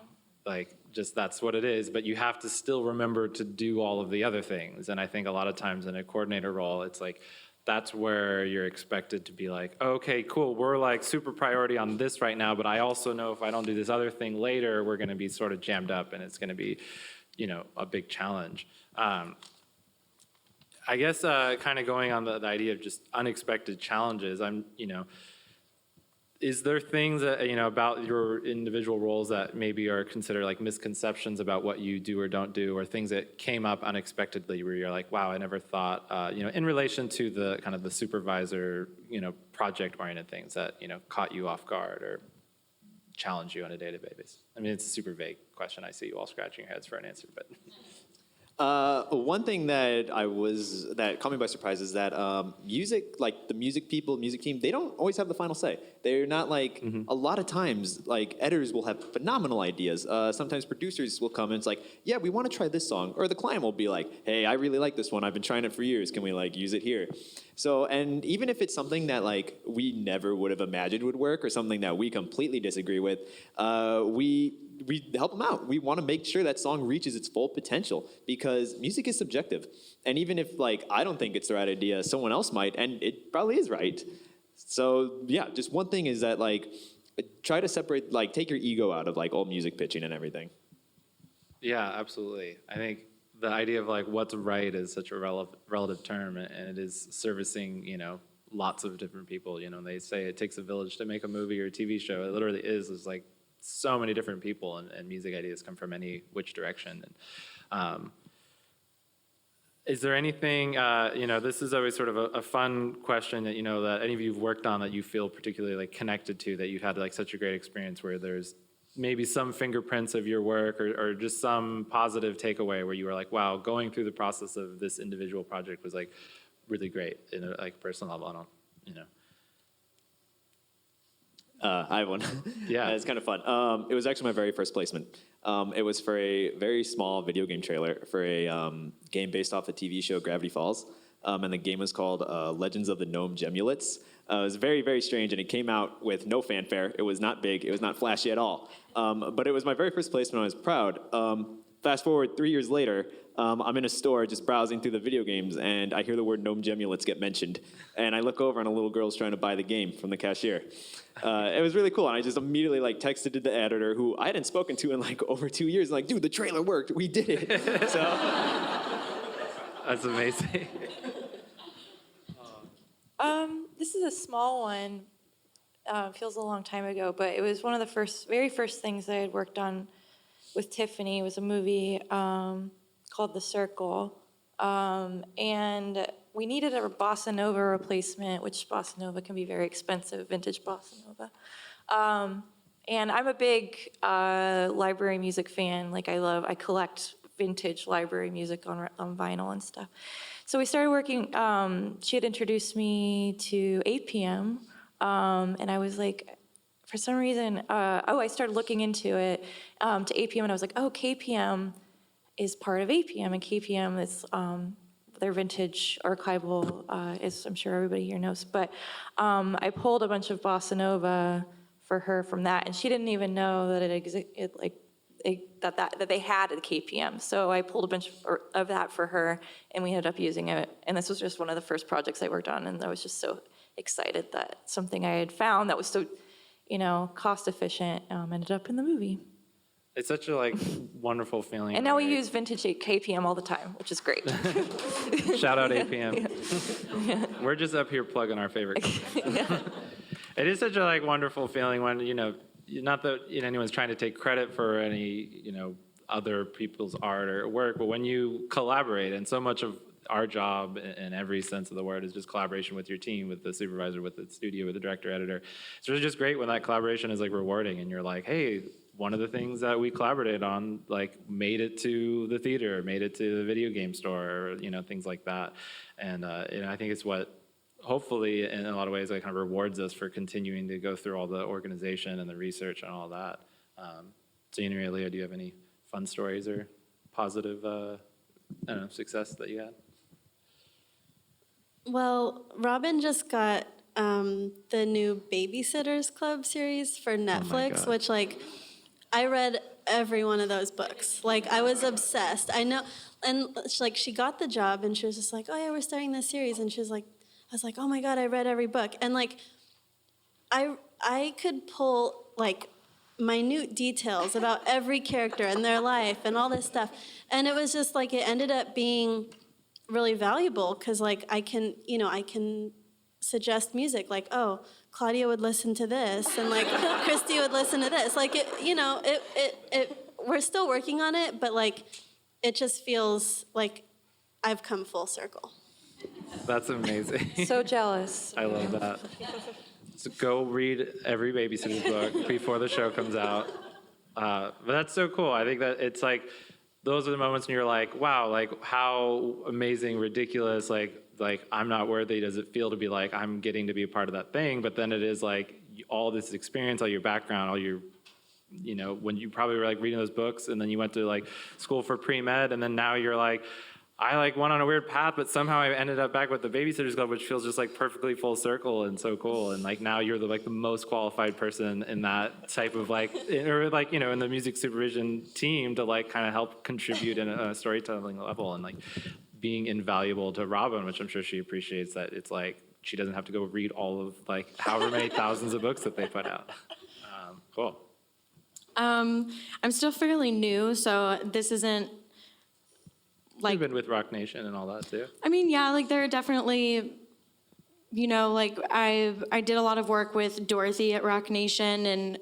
Like, just that's what it is, but you have to still remember to do all of the other things. And I think a lot of times in a coordinator role, it's like, that's where you're expected to be like, okay, cool, we're like super priority on this right now, but I also know if I don't do this other thing later, we're gonna be sort of jammed up and it's gonna be, a big challenge. I guess kind of going on the idea of just unexpected challenges, is there things that, about your individual roles that maybe are considered like misconceptions about what you do or don't do, or things that came up unexpectedly where you're like, wow, I never thought, in relation to the kind of the supervisor, project-oriented things that, caught you off guard or challenge you on a day-to-day basis? I mean, it's a super vague question. I see you all scratching your heads for an answer, but. One thing that caught me by surprise is that music, like the music people, music team, they don't always have the final say. They're not like, a lot of times, like editors will have phenomenal ideas. Sometimes producers will come and it's like, yeah, we want to try this song. Or the client will be like, hey, I really like this one. I've been trying it for years. Can we like use it here? So, and even if it's something that like we never would have imagined would work or something that we completely disagree with, we help them out. We want to make sure that song reaches its full potential because music is subjective. And even if like I don't think it's the right idea, someone else might, and it probably is right. So yeah, just one thing is that like try to separate, like take your ego out of like all music pitching and everything. Yeah, absolutely. I think the idea of like what's right is such a relative term, and it is servicing, lots of different people. They say it takes a village to make a movie or a TV show. It literally is. It's like so many different people, and music ideas come from any which direction. And is there anything, this is always sort of a fun question that, that any of you have worked on that you feel particularly like connected to, that you've had like such a great experience where there's maybe some fingerprints of your work or just some positive takeaway where you were like, wow, going through the process of this individual project was like really great in a like personal level. I don't. I have one. Yeah. It's kind of fun. It was actually my very first placement. It was for a very small video game trailer for a game based off a TV show, Gravity Falls. And the game was called Legends of the Gnome Gemulets. It was very, very strange, and it came out with no fanfare. It was not big. It was not flashy at all. But it was my very first placement. I was proud. Fast forward 3 years later, I'm in a store just browsing through the video games, and I hear the word Gnome Gemulets get mentioned. And I look over, and a little girl's trying to buy the game from the cashier. It was really cool, and I just immediately like texted the editor, who I hadn't spoken to in like over 2 years, like, dude, the trailer worked. We did it. So that's amazing. This is a small one. Feels a long time ago, but it was one of the very first things I had worked on with Tiffany. It was a movie called The Circle, and we needed a bossa nova replacement, which bossa nova can be very expensive, vintage bossa nova. And I'm a big library music fan. Like I collect vintage library music on vinyl and stuff. So we started working, she had introduced me to 8 p.m., and I was like, for some reason, I started looking into it, to 8 p.m., and I was like, oh, KPM is part of 8 p.m., and KPM is their vintage archival, as I'm sure everybody here knows. But I pulled a bunch of bossa nova for her from that, and she didn't even know that that they had at KPM. So I pulled a bunch of that for her, and we ended up using it. And this was just one of the first projects I worked on, and I was just so excited that something I had found that was so, cost efficient ended up in the movie. It's such a wonderful feeling. And now we use vintage KPM all the time, which is great. Shout out APM. Yeah. We're just up here plugging our favorite companies. Yeah. It is such a wonderful feeling when, not that anyone's trying to take credit for any, other people's art or work, but when you collaborate, and so much of our job in every sense of the word is just collaboration with your team, with the supervisor, with the studio, with the director, editor. It's really just great when that collaboration is rewarding and you're like, hey, one of the things that we collaborated on made it to the theater, made it to the video game store, or, things like that. And I think it's what hopefully in a lot of ways rewards us for continuing to go through all the organization and the research and all that. senior year. Leah, do you have any fun stories or positive, success that you had? Well, Robin just got the new Babysitters Club series for Netflix, God. which, like, I read every one of those books. Like, I was obsessed. I know, and she got the job, and she was just like, "Oh yeah, we're starting this series," and she was like, I was like, "Oh my God, I read every book," and like, I could pull like minute details about every character and their life and all this stuff, and it was just like it ended up being really valuable because like I can suggest music like, oh, Claudia would listen to this and like Christy would listen to this, like we're still working on it, but like it just feels like I've come full circle. That's amazing. So jealous. I love that. So go read every Babysitter's book before the show comes out. But that's so cool. I think that it's like, those are the moments when you're like, wow, like how amazing, ridiculous, like I'm not worthy does it feel to be like, I'm getting to be a part of that thing. But then it is like all this experience, all your background, all your, when you probably were like reading those books and then you went to like school for pre-med and then now you're like, I like went on a weird path, but somehow I ended up back with the Babysitters Club, which feels just like perfectly full circle and so cool. And like now you're the most qualified person in that type of like, or like, in the music supervision team to like kind of help contribute in a storytelling level and like being invaluable to Robin, which I'm sure she appreciates that it's like, she doesn't have to go read all of like however many thousands of books that they put out. Cool. I'm still fairly new, so this isn't like. You've been with Rock Nation and all that too. I mean, yeah, like there are definitely, like I did a lot of work with Dorothy at Rock Nation, and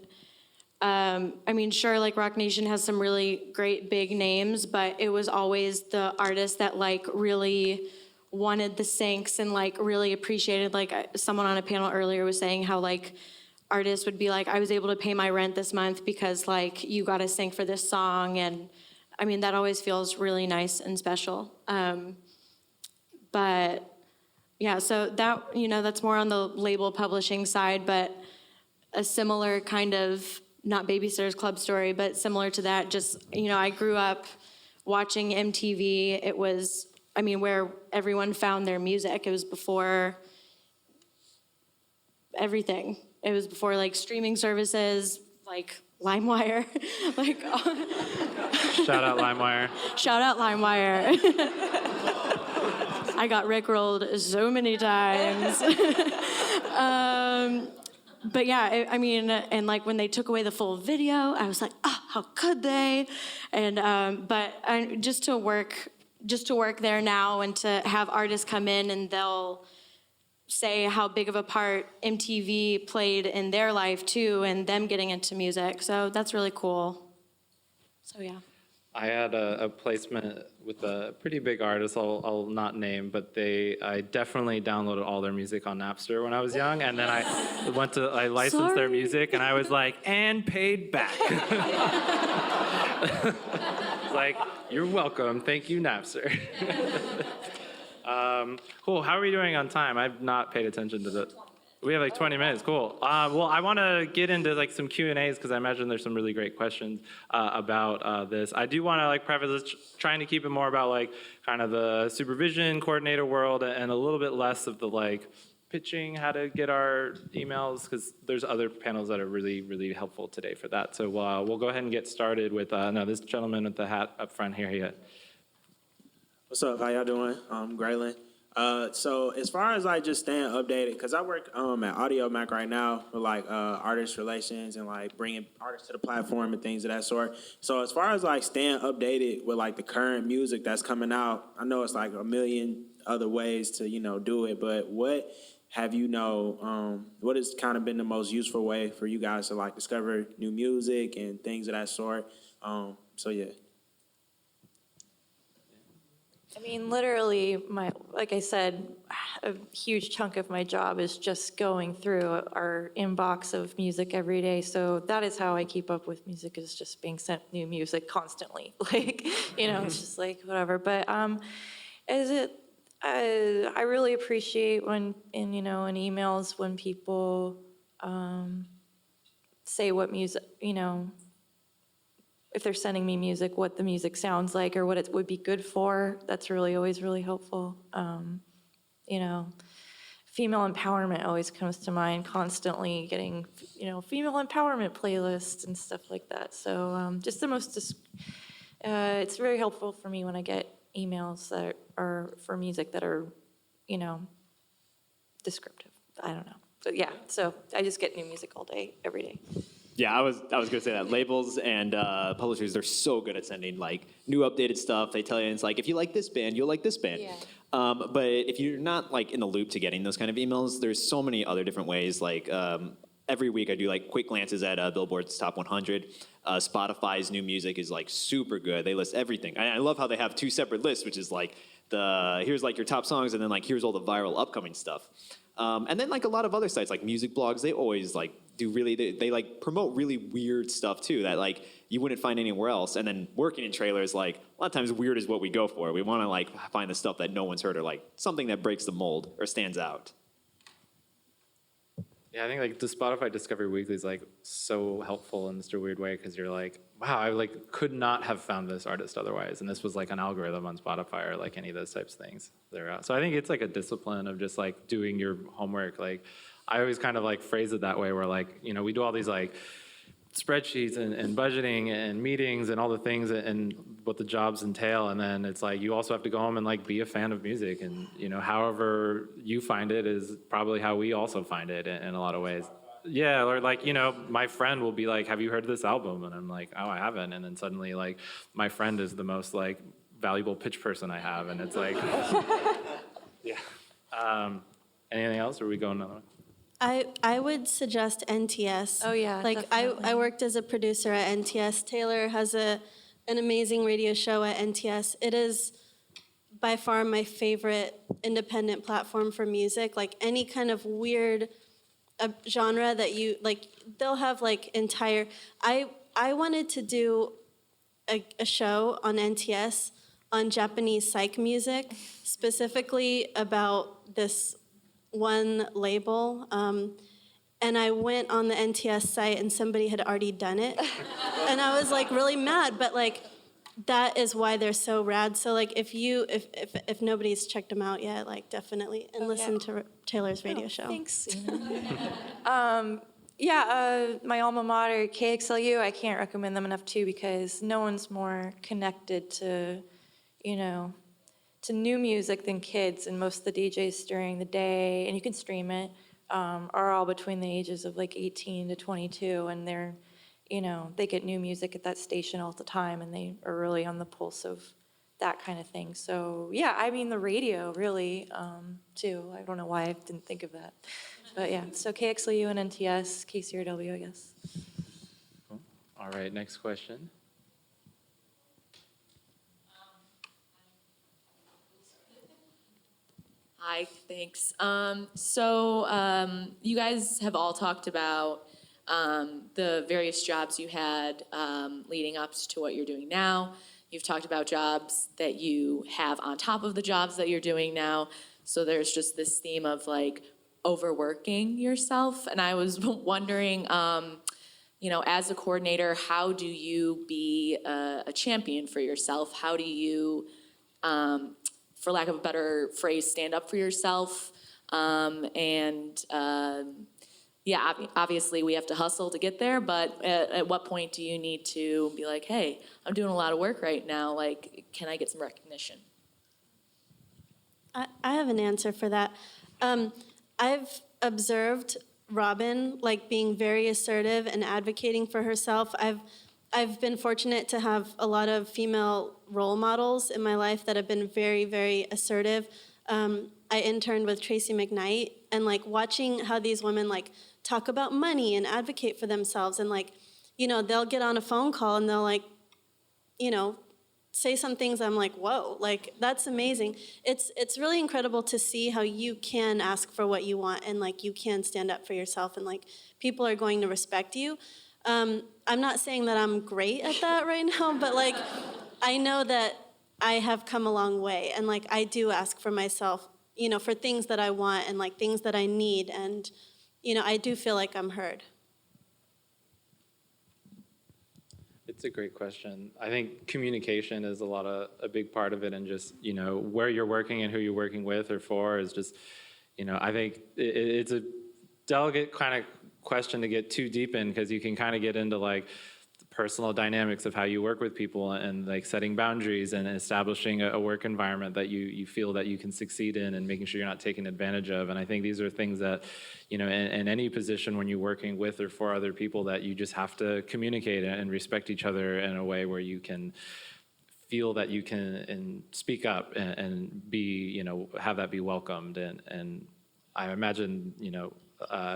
I mean, sure, like Rock Nation has some really great big names, but it was always the artists that like really wanted the syncs and like really appreciated, like someone on a panel earlier was saying how like artists would be like, I was able to pay my rent this month because like you got a sync for this song, and I mean, that always feels really nice and special. But yeah, so that, that's more on the label publishing side, but a similar kind of, not Babysitter's Club story, but similar to that, just, I grew up watching MTV. It was, where everyone found their music. It was before everything. It was before like streaming services, like LimeWire. Like, Shout out LimeWire. Shout out LimeWire. I got rickrolled so many times. But yeah, and like when they took away the full video, I was like, oh, how could they? And just to work there now and to have artists come in and they'll say how big of a part MTV played in their life too, and them getting into music. So that's really cool. So yeah. I had a placement with a pretty big artist, I'll not name, but I definitely downloaded all their music on Napster when I was young, and then I licensed their music, and I was like, and paid back. Like, you're welcome, thank you, Napster. Cool, how are we doing on time? I've not paid attention to the... We have like 20 minutes, cool. Well, I want to get into like some Q&As because I imagine there's some really great questions about this. I do want to like preface this, trying to keep it more about like kind of the supervision coordinator world and a little bit less of the like pitching how to get our emails, because there's other panels that are really, really helpful today for that. So we'll go ahead and get started with this gentleman with the hat up front here. What's up? How y'all doing? Graylin. So as far as like just staying updated, because I work at Audio Mac right now with like artist relations and like bringing artists to the platform and things of that sort. So as far as like staying updated with like the current music that's coming out, I know it's like a million other ways to do it, but what have what has kind of been the most useful way for you guys to like discover new music and things of that sort? So yeah. I mean, literally, like I said, a huge chunk of my job is just going through our inbox of music every day. So that is how I keep up with music, is just being sent new music constantly. Like, it's just like whatever. But I really appreciate when in emails when people say what music, if they're sending me music, what the music sounds like or what it would be good for. That's really always really helpful. You know, female empowerment always comes to mind, constantly getting, you know, female empowerment playlists and stuff like that. So just the most, it's very helpful for me when I get emails that are for music that are, you know, descriptive. I don't know. But yeah, so I just get new music all day, every day. Yeah, I was gonna say that labels and publishers, they're so good at sending like new updated stuff. They tell you it's like, if you like this band, you'll like this band. Yeah. But if you're not like in the loop to getting those kind of emails, there's so many other different ways. Like every week I do like quick glances at Billboard's Top 100. Spotify's new music is like super good. They list everything. I love how they have two separate lists, which is like here's like your top songs and then like here's all the viral upcoming stuff. And then like a lot of other sites like music blogs, they always like do really, they like promote really weird stuff too that like you wouldn't find anywhere else. And then working in trailers, like a lot of times weird is what we go for. We want to like find the stuff that no one's heard or like something that breaks the mold or stands out. Yeah, I think like the Spotify Discovery Weekly is like so helpful in such a weird way because you're like, wow, I like could not have found this artist otherwise, and this was like an algorithm on Spotify or like any of those types of things. So I think it's like a discipline of just like doing your homework. Like I always kind of like phrase it that way, where like, you know, we do all these like spreadsheets and budgeting and meetings and all the things and what the jobs entail, and then it's like you also have to go home and like be a fan of music, and you know, however you find it is probably how we also find it in a lot of ways. Yeah, or like, you know, my friend will be like, have you heard this album? And I'm like, oh, I haven't. And then suddenly like my friend is the most like valuable pitch person I have, and it's like yeah. Anything else, or are we going another one? I would suggest NTS. Oh, yeah, Like definitely. I worked as a producer at NTS. Taylor has an amazing radio show at NTS. It is by far my favorite independent platform for music. Like any kind of weird genre that you like, they'll have like entire. I wanted to do a show on NTS on Japanese psych music, specifically about this one label, and I went on the NTS site and somebody had already done it, and I was like really mad, but like that is why they're so rad. So like if nobody's checked them out yet, like definitely and listen to Taylor's radio show. Thanks. Yeah, my alma mater, KXLU, I can't recommend them enough too, because no one's more connected to, you know, to new music than kids, and most of the DJs during the day, and you can stream it, are all between the ages of like 18 to 22, and they're, you know, they get new music at that station all the time, and they are really on the pulse of that kind of thing. So yeah, I mean the radio really too. I don't know why I didn't think of that, but yeah. So KXLU and NTS, KCRW, I guess. Cool. All right, next question. Hi, thanks. You guys have all talked about the various jobs you had leading up to what you're doing now. You've talked about jobs that you have on top of the jobs that you're doing now. So there's just this theme of like overworking yourself. And I was wondering, you know, as a coordinator, how do you be a champion for yourself? How do you, for lack of a better phrase, stand up for yourself? Yeah, obviously we have to hustle to get there, but at what point do you need to be like, hey, I'm doing a lot of work right now, like, can I get some recognition? I have an answer for that. I've observed Robin like being very assertive and advocating for herself. I've been fortunate to have a lot of female role models in my life that have been very, very assertive. I interned with Tracy McKnight, and like watching how these women like talk about money and advocate for themselves, and like, you know, they'll get on a phone call and they'll like, you know, say some things I'm like, whoa, like that's amazing. It's really incredible to see how you can ask for what you want, and like you can stand up for yourself, and like people are going to respect you. I'm not saying that I'm great at that right now, but like I know that I have come a long way, and like I do ask for myself, you know, for things that I want and like things that I need, and you know, I do feel like I'm heard. It's a great question. I think communication is a big part of it, and just, where you're working and who you're working with or for is just, I think it's a delicate kind of question to get too deep in, because you can kind of get into like the personal dynamics of how you work with people and like setting boundaries and establishing a work environment that you feel that you can succeed in, and making sure you're not taken advantage of. And I think these are things that, in any position when you're working with or for other people, that you just have to communicate and respect each other in a way where you can feel that you can and speak up and be, have that be welcomed. And I imagine,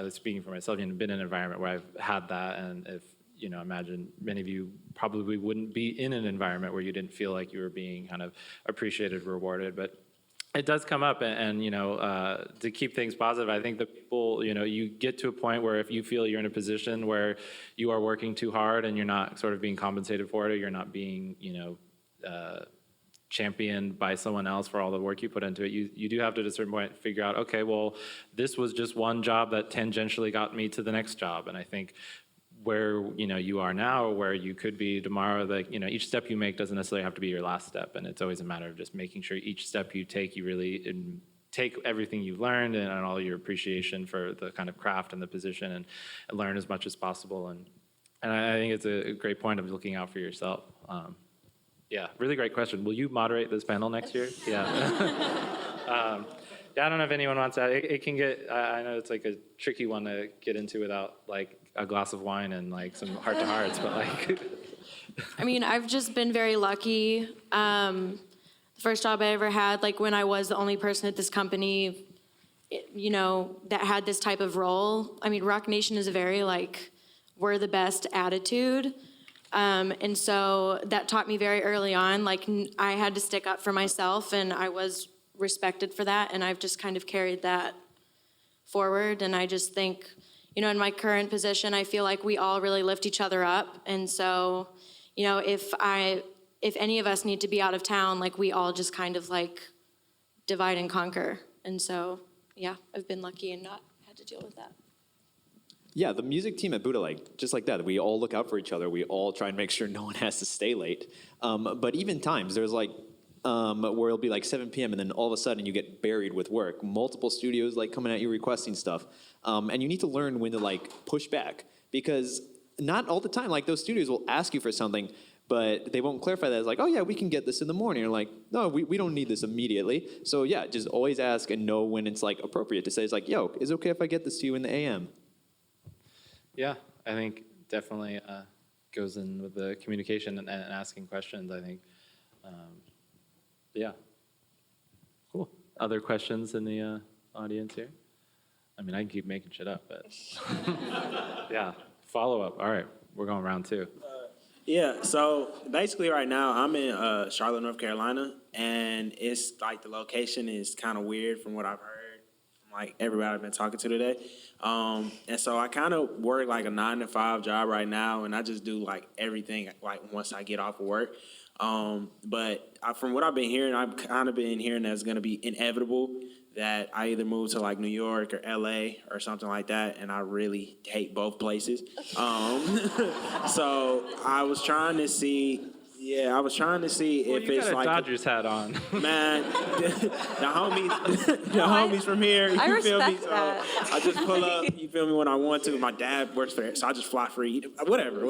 speaking for myself, been in an environment where I've had that, and if, imagine many of you probably wouldn't be in an environment where you didn't feel like you were being kind of appreciated, rewarded. But it does come up, and to keep things positive, I think that people, you get to a point where if you feel you're in a position where you are working too hard and you're not sort of being compensated for it, or you're not being, championed by someone else for all the work you put into it, you do have to, at a certain point, figure out, okay, well, this was just one job that tangentially got me to the next job. And I think where, you are now, or where you could be tomorrow, like, each step you make doesn't necessarily have to be your last step. And it's always a matter of just making sure each step you take, you really take everything you've learned and all your appreciation for the kind of craft and the position, and learn as much as possible. And I think it's a great point of looking out for yourself. Yeah, really great question. Will you moderate this panel next year? Yeah. Yeah, I don't know if anyone wants that. It can get, I know it's like a tricky one to get into without like a glass of wine and like some heart-to-hearts, but like. I mean, I've just been very lucky. The first job I ever had, like when I was the only person at this company, that had this type of role. I mean, Rock Nation is a very like, we're the best attitude. And so that taught me very early on, like I had to stick up for myself, and I was respected for that. And I've just kind of carried that forward. And I just think, in my current position, I feel like we all really lift each other up. And so, if any of us need to be out of town, like we all just kind of like divide and conquer. And so, yeah, I've been lucky and not had to deal with that. Yeah, the music team at Buddha, just like that, we all look out for each other. We all try and make sure no one has to stay late. But even times, there's where it'll be 7 p.m. and then all of a sudden you get buried with work. Multiple studios coming at you requesting stuff. And you need to learn when to push back, because not all the time, those studios will ask you for something, but they won't clarify that as oh yeah, we can get this in the morning. Or no, we don't need this immediately. So yeah, just always ask and know when it's appropriate to say, it's yo, is it okay if I get this to you in the AM? Yeah, I think definitely goes in with the communication and asking questions, I think. Yeah. Cool. Other questions in the audience here? I mean, I can keep making shit up, but yeah. Follow up. All right, we're going round two. Yeah, so basically right now I'm in Charlotte, North Carolina, and it's the location is kind of weird from what I've heard from everybody I've been talking to today. And so I kind of work a 9-to-5 job right now, and I just do everything once I get off of work. But from what I've been hearing, I've kind of been hearing that it's going to be inevitable that I either move to like New York or LA or something like that, and I really hate both places. So I was trying to see. Yeah, I was trying to see if you it's got a like Dodgers hat on. Man, the homies from here, you feel me? respect So that. I just pull up, you feel me, when I want to. My dad works for it, so I just fly free. Whatever.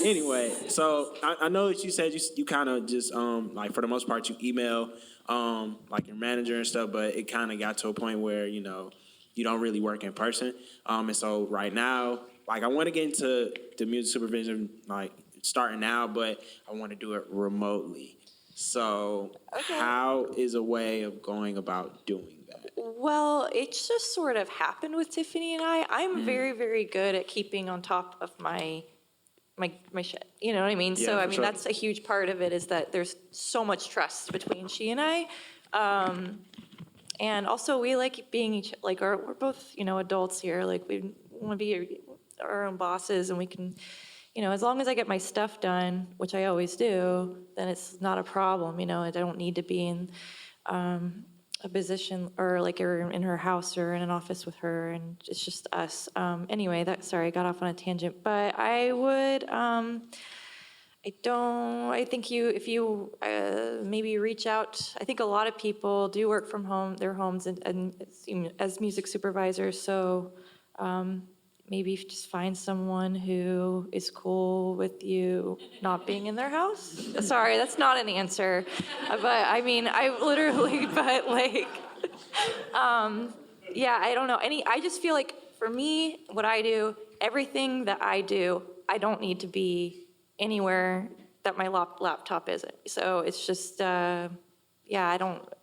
Anyway, so I know that you said you kind of just like for the most part you email like your manager and stuff, but it kind of got to a point where you don't really work in person. And so right now, like I want to get into the music supervision like starting now, but I want to do it remotely. So how is a way of going about doing that? Well, it's just sort of happened with Tiffany and I. I'm very, very good at keeping on top of my shit. You know what I mean? Yeah, So, I for mean, sure. that's a huge part of it is that there's so much trust between she and I. And also we like being we're both, adults here. Like we want to be our own bosses, and we can, as long as I get my stuff done, which I always do, then it's not a problem. I don't need to be in a position or in her house or in an office with her, and it's just us. Anyway, sorry, I got off on a tangent, but I would, I think if you maybe reach out, I think a lot of people do work from their homes and as music supervisors, so maybe if you just find someone who is cool with you not being in their house. Sorry, that's not an answer, but I mean, I literally, but like, yeah, I don't know. I just feel like for me, what I do, everything that I do, I don't need to be anywhere that my laptop isn't. So it's just, yeah,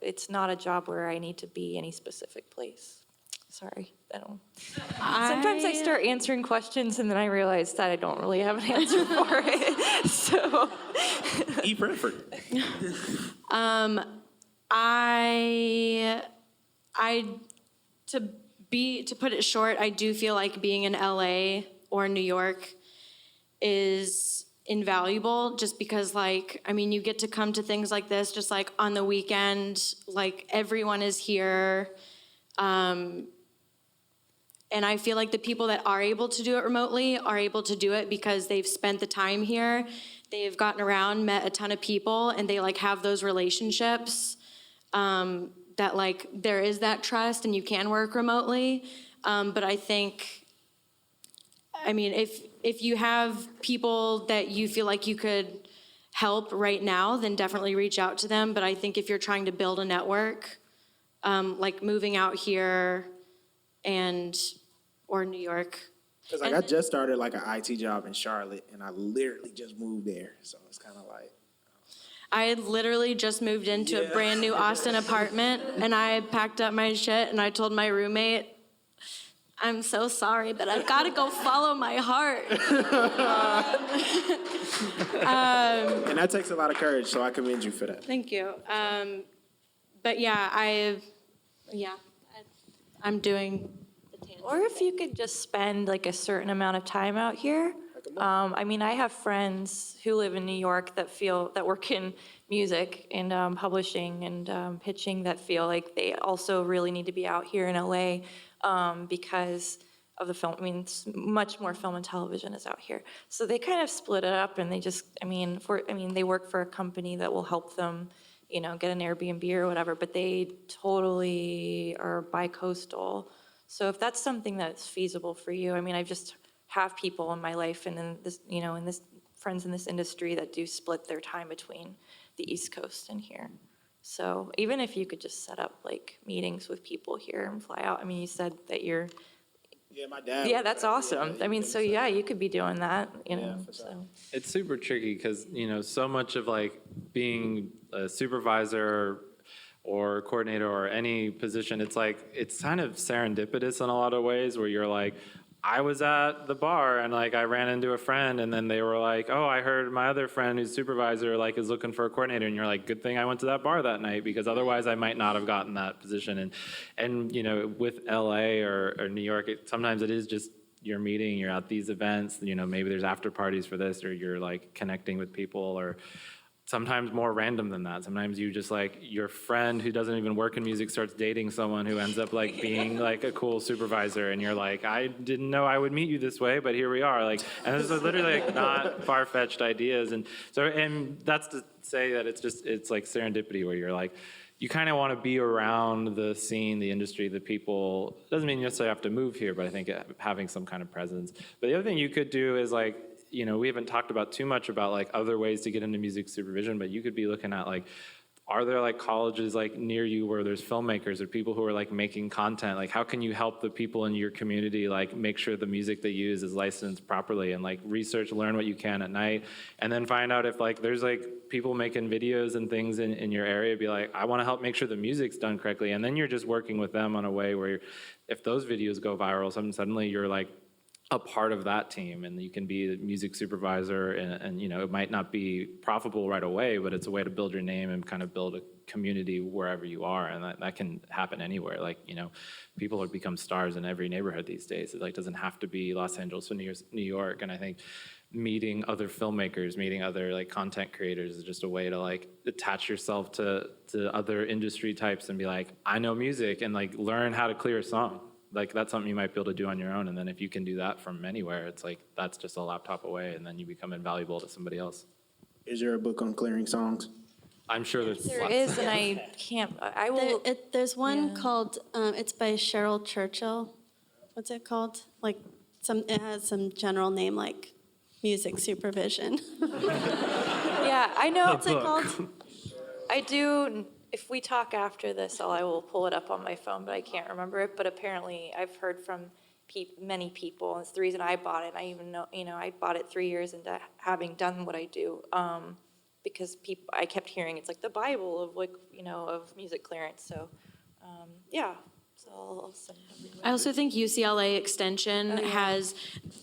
it's not a job where I need to be any specific place. Sorry, sometimes I start answering questions and then I realize that I don't really have an answer for it, so. E-preferred. To put it short, I do feel like being in LA or New York is invaluable just because, like, I mean, you get to come to things like this just like on the weekend, like everyone is here. And I feel like the people that are able to do it remotely are able to do it because they've spent the time here, they've gotten around, met a ton of people, and they like have those relationships. That like there is that trust and you can work remotely. But I think, I mean, if you have people that you feel like you could help right now, then definitely reach out to them. But I think if you're trying to build a network, like moving out here or New York. Because like I just started like an IT job in Charlotte, and I literally just moved there, so it's kind of like. I had literally just moved into a brand new Austin apartment, and I packed up my shit and I told my roommate, I'm so sorry, but I've got to go follow my heart. And that takes a lot of courage, so I commend you for that. Thank you. But yeah, I'm doing the tangent. Or if you could just spend like a certain amount of time out here. I mean, I have friends who live in New York that work in music and publishing and pitching that feel like they also really need to be out here in LA because of the film. I mean, much more film and television is out here. So they kind of split it up and they just, they work for a company that will help them, get an Airbnb or whatever, but they totally are bi-coastal. So if that's something that's feasible for you, I mean, I've just have people in my life and in this, friends in this industry that do split their time between the East Coast and here. So even if you could just set up like meetings with people here and fly out. I mean, you said that you're. Yeah, my dad. Yeah, that's awesome. I mean, so yeah, you could be doing that, so. It's super tricky because, so much of like being a supervisor or coordinator or any position, it's kind of serendipitous in a lot of ways where you're like, I was at the bar and like I ran into a friend and then they were like, oh, I heard my other friend who's supervisor like is looking for a coordinator, and you're like, good thing I went to that bar that night because otherwise I might not have gotten that position. And with LA or New York, sometimes it is just you're meeting, you're at these events, maybe there's after parties for this, or you're like connecting with people, or sometimes more random than that. Sometimes you just like your friend who doesn't even work in music starts dating someone who ends up like being like a cool supervisor, and you're like, I didn't know I would meet you this way, but here we are. Like, and this is literally like not far-fetched ideas, and that's to say that it's like serendipity where you're like, you kind of want to be around the scene, the industry, the people. Doesn't mean you necessarily have to move here, but I think having some kind of presence. But the other thing you could do is like, we haven't talked about too much about like other ways to get into music supervision, but you could be looking at like, are there like colleges like near you where there's filmmakers or people who are like making content? Like, how can you help the people in your community like make sure the music they use is licensed properly, and like learn what you can at night, and then find out if like there's like people making videos and things in your area, be like, I want to help make sure the music's done correctly, and then you're just working with them on a way where if those videos go viral, suddenly you're like a part of that team, and you can be a music supervisor, and it might not be profitable right away, but it's a way to build your name and kind of build a community wherever you are, and that can happen anywhere. Like, people have become stars in every neighborhood these days. It like doesn't have to be Los Angeles or New York, and I think meeting other filmmakers, meeting other like content creators is just a way to like attach yourself to other industry types and be like, I know music, and like learn how to clear a song. Like, that's something you might be able to do on your own. And then if you can do that from anywhere, it's like, that's just a laptop away, and then you become invaluable to somebody else. Is there a book on clearing songs? I'm sure there's There lots. is, and I can't, I will, There's one Yeah. called, it's by Cheryl Churchill. What's it called? Like, it has some general name like music supervision. yeah, I know. What's it called? I do, if we talk after this, I will pull it up on my phone, but I can't remember it. But apparently, I've heard from many people, and it's the reason I bought it. I even know, I bought it 3 years into having done what I do, because I kept hearing it's like the Bible of of music clearance. So, yeah. So I'll send it. I also think UCLA Extension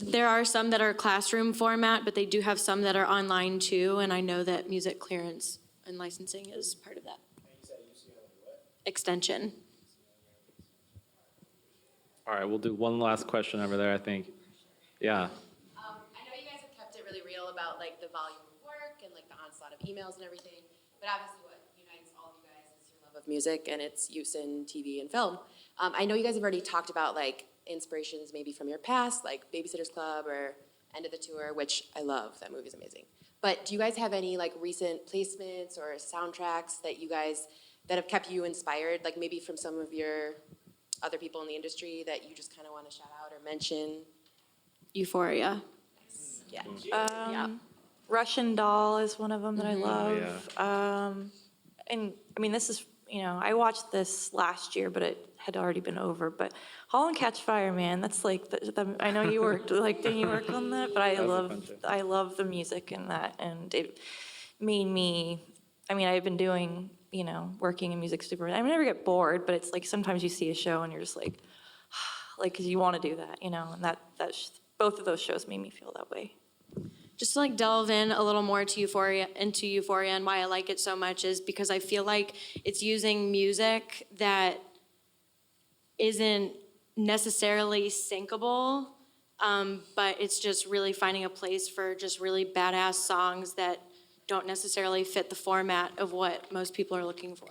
there are some that are classroom format, but they do have some that are online too, and I know that music clearance and licensing is part of that. Extension. All right, we'll do one last question over there, I think. Yeah. I know you guys have kept it really real about like the volume of work and like the onslaught of emails and everything, but obviously what unites all of you guys is your love of music and its use in TV and film. I know you guys have already talked about like inspirations maybe from your past, like Babysitter's Club or End of the Tour, which I love. That movie's amazing. But do you guys have any like recent placements or soundtracks that have kept you inspired, like maybe from some of your other people in the industry that you just kind of want to shout out or mention? Euphoria. Yeah. Russian Doll is one of them that I love. And I mean, this is, I watched this last year, but it had already been over. But *Halt and Catch Fire*, man, that's like, I know you worked, didn't you work on that? But I love the music in that. And it made me, I've been doing, working in music supervisor. I never get bored, but it's like sometimes you see a show and you're just like, because you want to do that, and both of those shows made me feel that way. Just to like delve in a little more to Euphoria, and why I like it so much is because I feel like it's using music that isn't necessarily syncable, but it's just really finding a place for just really badass songs that don't necessarily fit the format of what most people are looking for.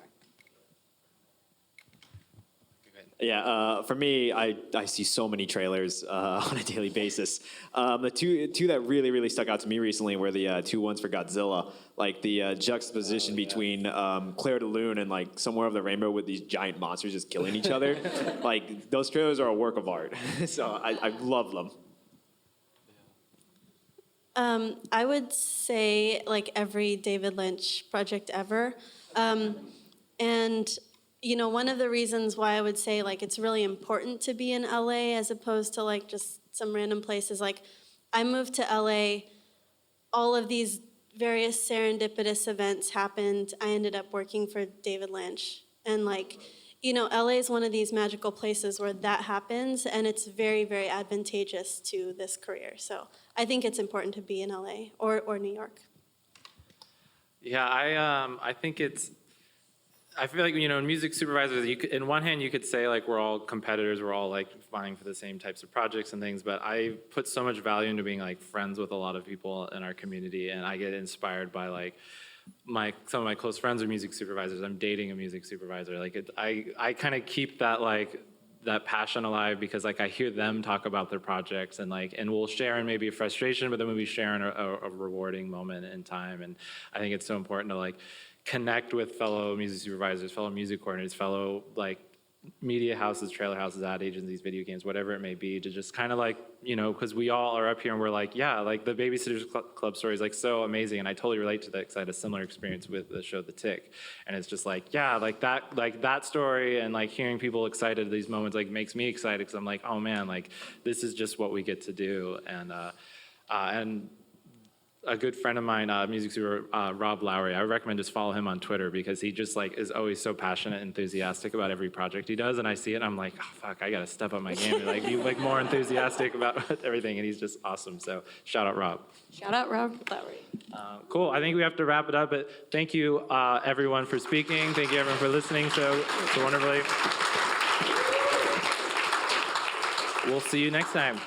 Yeah, for me, I see so many trailers on a daily basis. The two that really stuck out to me recently were the two ones for Godzilla, like the juxtaposition between Claire de Lune and like Somewhere Over the Rainbow with these giant monsters just killing each other. Like those trailers are a work of art, so I love them. I would say like every David Lynch project ever. And one of the reasons why I would say like it's really important to be in LA as opposed to like just some random places. Like I moved to LA, all of these various serendipitous events happened. I ended up working for David Lynch. And like, LA is one of these magical places where that happens, and it's very, very advantageous to this career. So I think it's important to be in LA or New York. Yeah, I think I feel like, music supervisors, in one hand, you could say, like, we're all competitors, we're all, like, vying for the same types of projects and things, but I put so much value into being, like, friends with a lot of people in our community, and I get inspired by, like, some of my close friends are music supervisors. I'm dating a music supervisor. Like, I kind of keep that, like, that passion alive because, like, I hear them talk about their projects and, like, and we'll share in maybe a frustration, but then we'll be sharing a rewarding moment in time, and I think it's so important to, like, connect with fellow music supervisors, fellow music coordinators, fellow like media houses, trailer houses, ad agencies, video games, whatever it may be, to just kind of like, because we all are up here and we're like, yeah, like the Babysitter's Club story is like so amazing, and I totally relate to that because I had a similar experience with the show The Tick, and it's just like, yeah, like that story and like hearing people excited at these moments like makes me excited because I'm like, oh man, like this is just what we get to do, and a good friend of mine, music super Rob Lowry, I would recommend just follow him on Twitter because he just like is always so passionate and enthusiastic about every project he does, and I see it and I'm like, oh fuck, I gotta step up my game and like be like more enthusiastic about everything, and he's just awesome. So shout out Rob. Shout out Rob Lowry. Cool, I think we have to wrap it up, but thank you everyone for speaking. Thank you everyone for listening so wonderfully. We'll see you next time.